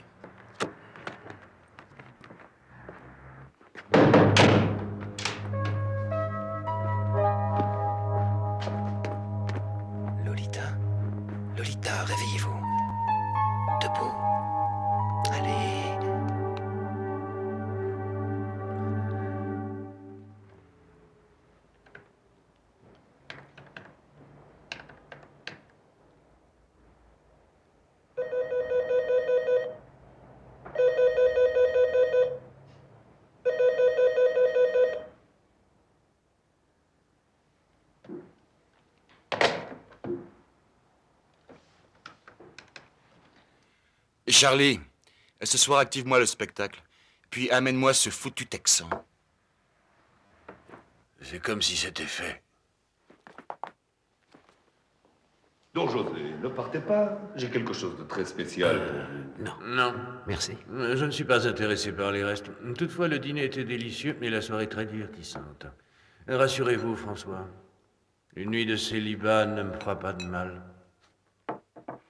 Speaker 7: Lolita. Lolita, réveillez-vous. Debout. Allez.
Speaker 3: Charlie, ce soir, active-moi le spectacle. Puis amène-moi ce foutu Texan.
Speaker 10: C'est comme si c'était fait.
Speaker 11: Don José, ne partez pas. J'ai quelque chose de très spécial pour vous.
Speaker 15: Non.
Speaker 18: Non.
Speaker 15: Merci.
Speaker 18: Je ne suis pas intéressé par les restes. Toutefois, le dîner était délicieux et la soirée très divertissante. Rassurez-vous, François. Une nuit de célibat ne me fera pas de mal.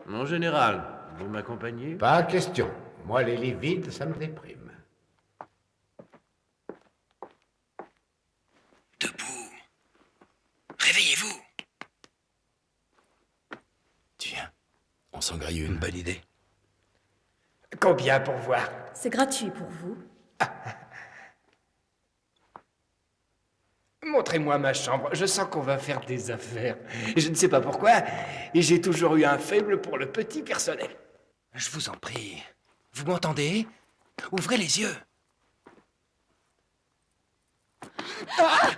Speaker 18: Mon général, vous m'accompagnez?
Speaker 15: Pas question. Moi, les lits vides, ça me déprime.
Speaker 7: Debout. Réveillez-vous.
Speaker 3: Tiens, on s'en grille une bonne idée.
Speaker 12: Combien pour voir?
Speaker 23: C'est gratuit pour vous.
Speaker 12: Montrez-moi ma chambre. Je sens qu'on va faire des affaires. Je ne sais pas pourquoi, et j'ai toujours eu un faible pour le petit personnel.
Speaker 7: Je vous en prie. Vous m'entendez? Ouvrez les yeux. Ah!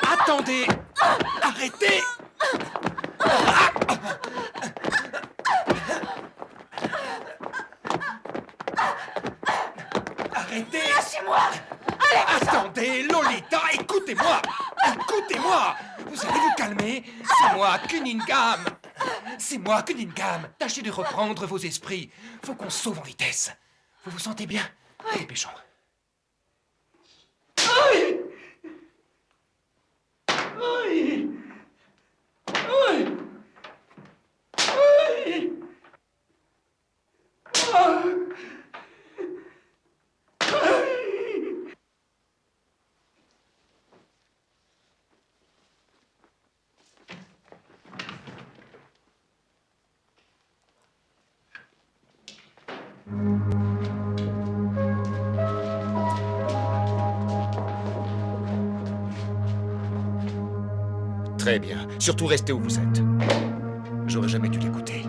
Speaker 7: Attendez! Arrêtez! Arrêtez!
Speaker 14: Lâchez-moi!
Speaker 7: Attendez, Lolita, écoutez-moi! Écoutez-moi! Vous allez vous calmer? C'est moi, Cunningham! C'est moi, Cunningham! Tâchez de reprendre vos esprits. Faut qu'on sauve en vitesse. Vous vous sentez bien? Dépêchons.
Speaker 9: Très bien. Surtout restez où vous êtes. J'aurais jamais dû l'écouter.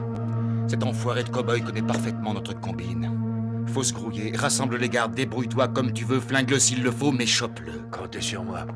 Speaker 9: Cet enfoiré de cow-boy connaît parfaitement notre combine. Faut se grouiller, rassemble les gardes, débrouille-toi comme tu veux, flingue-le s'il le faut, mais chope-le.
Speaker 18: Comptez sur moi.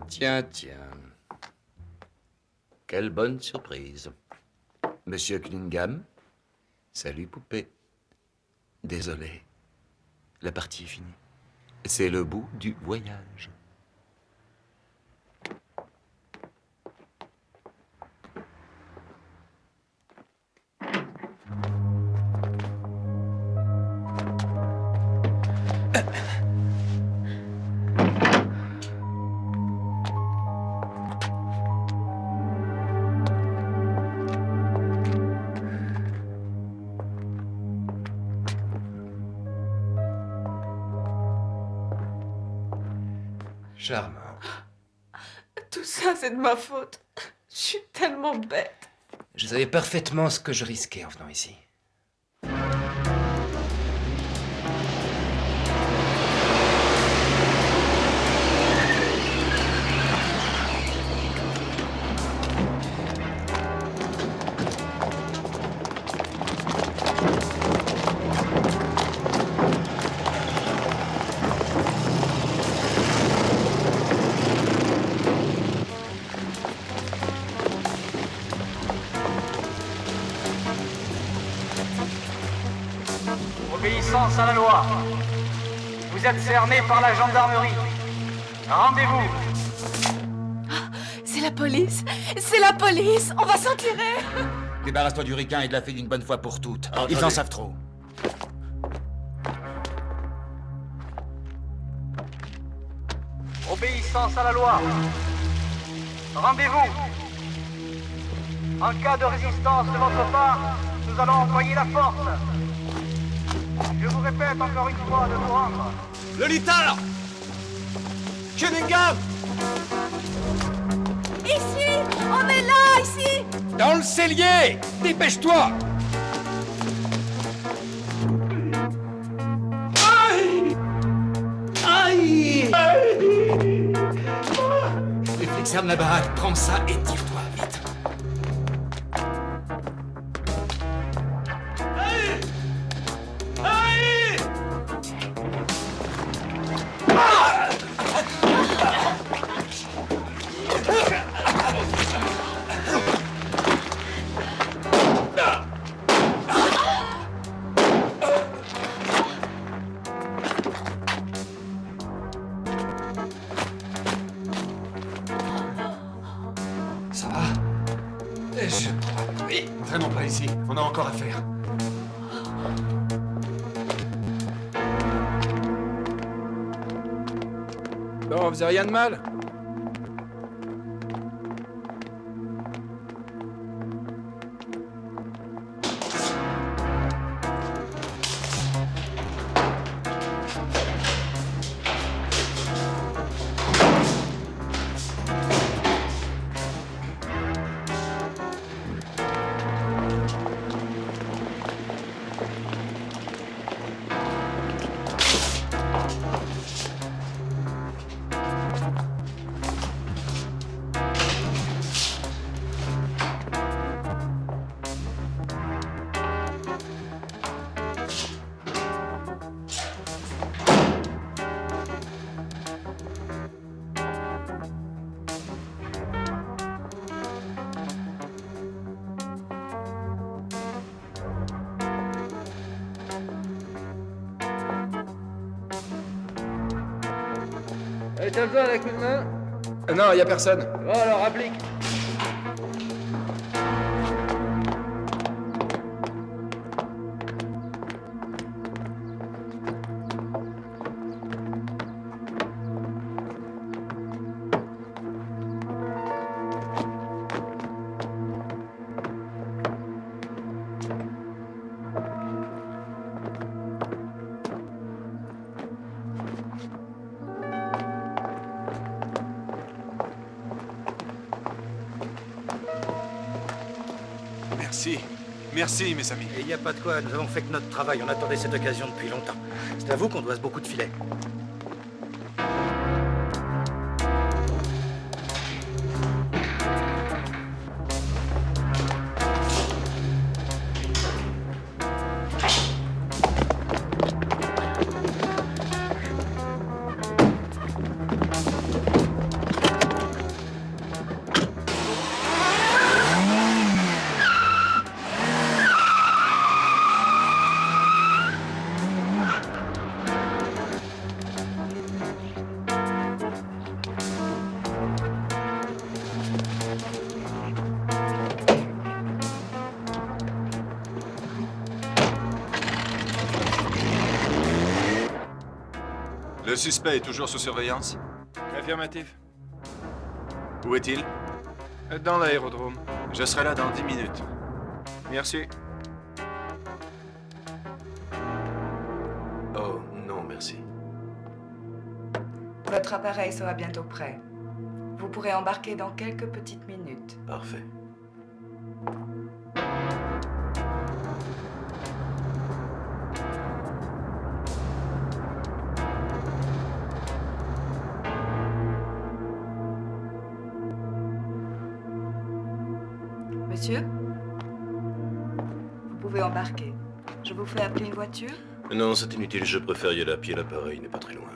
Speaker 3: Tiens. Quelle bonne surprise. Monsieur Cunningham? Salut, poupée. Désolé. La partie est finie. C'est le bout du voyage.
Speaker 8: Charmant.
Speaker 4: Tout ça, c'est de ma faute. Je suis tellement bête.
Speaker 7: Je savais parfaitement ce que je risquais en venant ici.
Speaker 19: Obéissance à la loi. Vous êtes cerné par la gendarmerie. Rendez-vous.
Speaker 4: C'est la police. C'est la police. On va s'en tirer.
Speaker 9: Débarrasse-toi du ricain et de la fille une bonne fois pour toutes.
Speaker 18: Attendez.
Speaker 9: Ils en savent trop.
Speaker 19: Obéissance à la loi. Rendez-vous. En cas de résistance de votre part, nous allons employer la force. Je vous répète encore une fois de vous rendre.
Speaker 6: Lolita! Cunningham!
Speaker 14: Ici! On est là, ici!
Speaker 7: Dans le cellier! Dépêche-toi!
Speaker 9: Aïe! Les flics ferment la baraque, prends ça et tire-toi, vite.
Speaker 8: Ça va? Oui, traînons pas ici. On a encore à faire. Bon, vous avez rien de mal?
Speaker 13: T'as besoin d'un coup de main?
Speaker 8: Non, y a personne.
Speaker 13: Bon, alors applique.
Speaker 6: Merci. Merci, mes amis.
Speaker 16: Il n'y a pas de quoi, nous avons fait que notre travail. On attendait cette occasion depuis longtemps. C'est à vous qu'on doit beaucoup de filets.
Speaker 6: Le suspect est toujours sous surveillance?
Speaker 8: Affirmatif.
Speaker 6: Où est-il?
Speaker 8: Dans l'aérodrome.
Speaker 6: Je serai là dans 10 minutes.
Speaker 8: Merci.
Speaker 10: Oh, non, merci.
Speaker 22: Votre appareil sera bientôt prêt. Vous pourrez embarquer dans quelques petites minutes.
Speaker 10: Parfait.
Speaker 22: Monsieur? Vous pouvez embarquer. Je vous fais appeler une voiture?
Speaker 10: Non, c'est inutile, je préfère y aller à pied, l'appareil n'est pas très loin.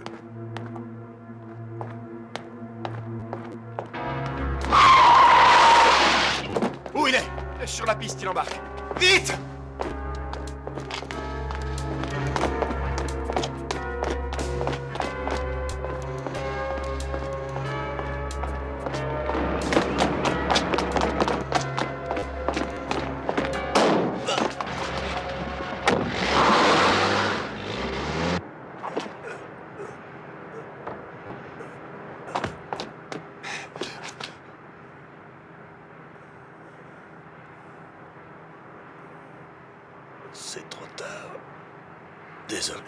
Speaker 6: Où il est? Sur la piste, il embarque. Vite!
Speaker 10: C'est trop tard. Désolé.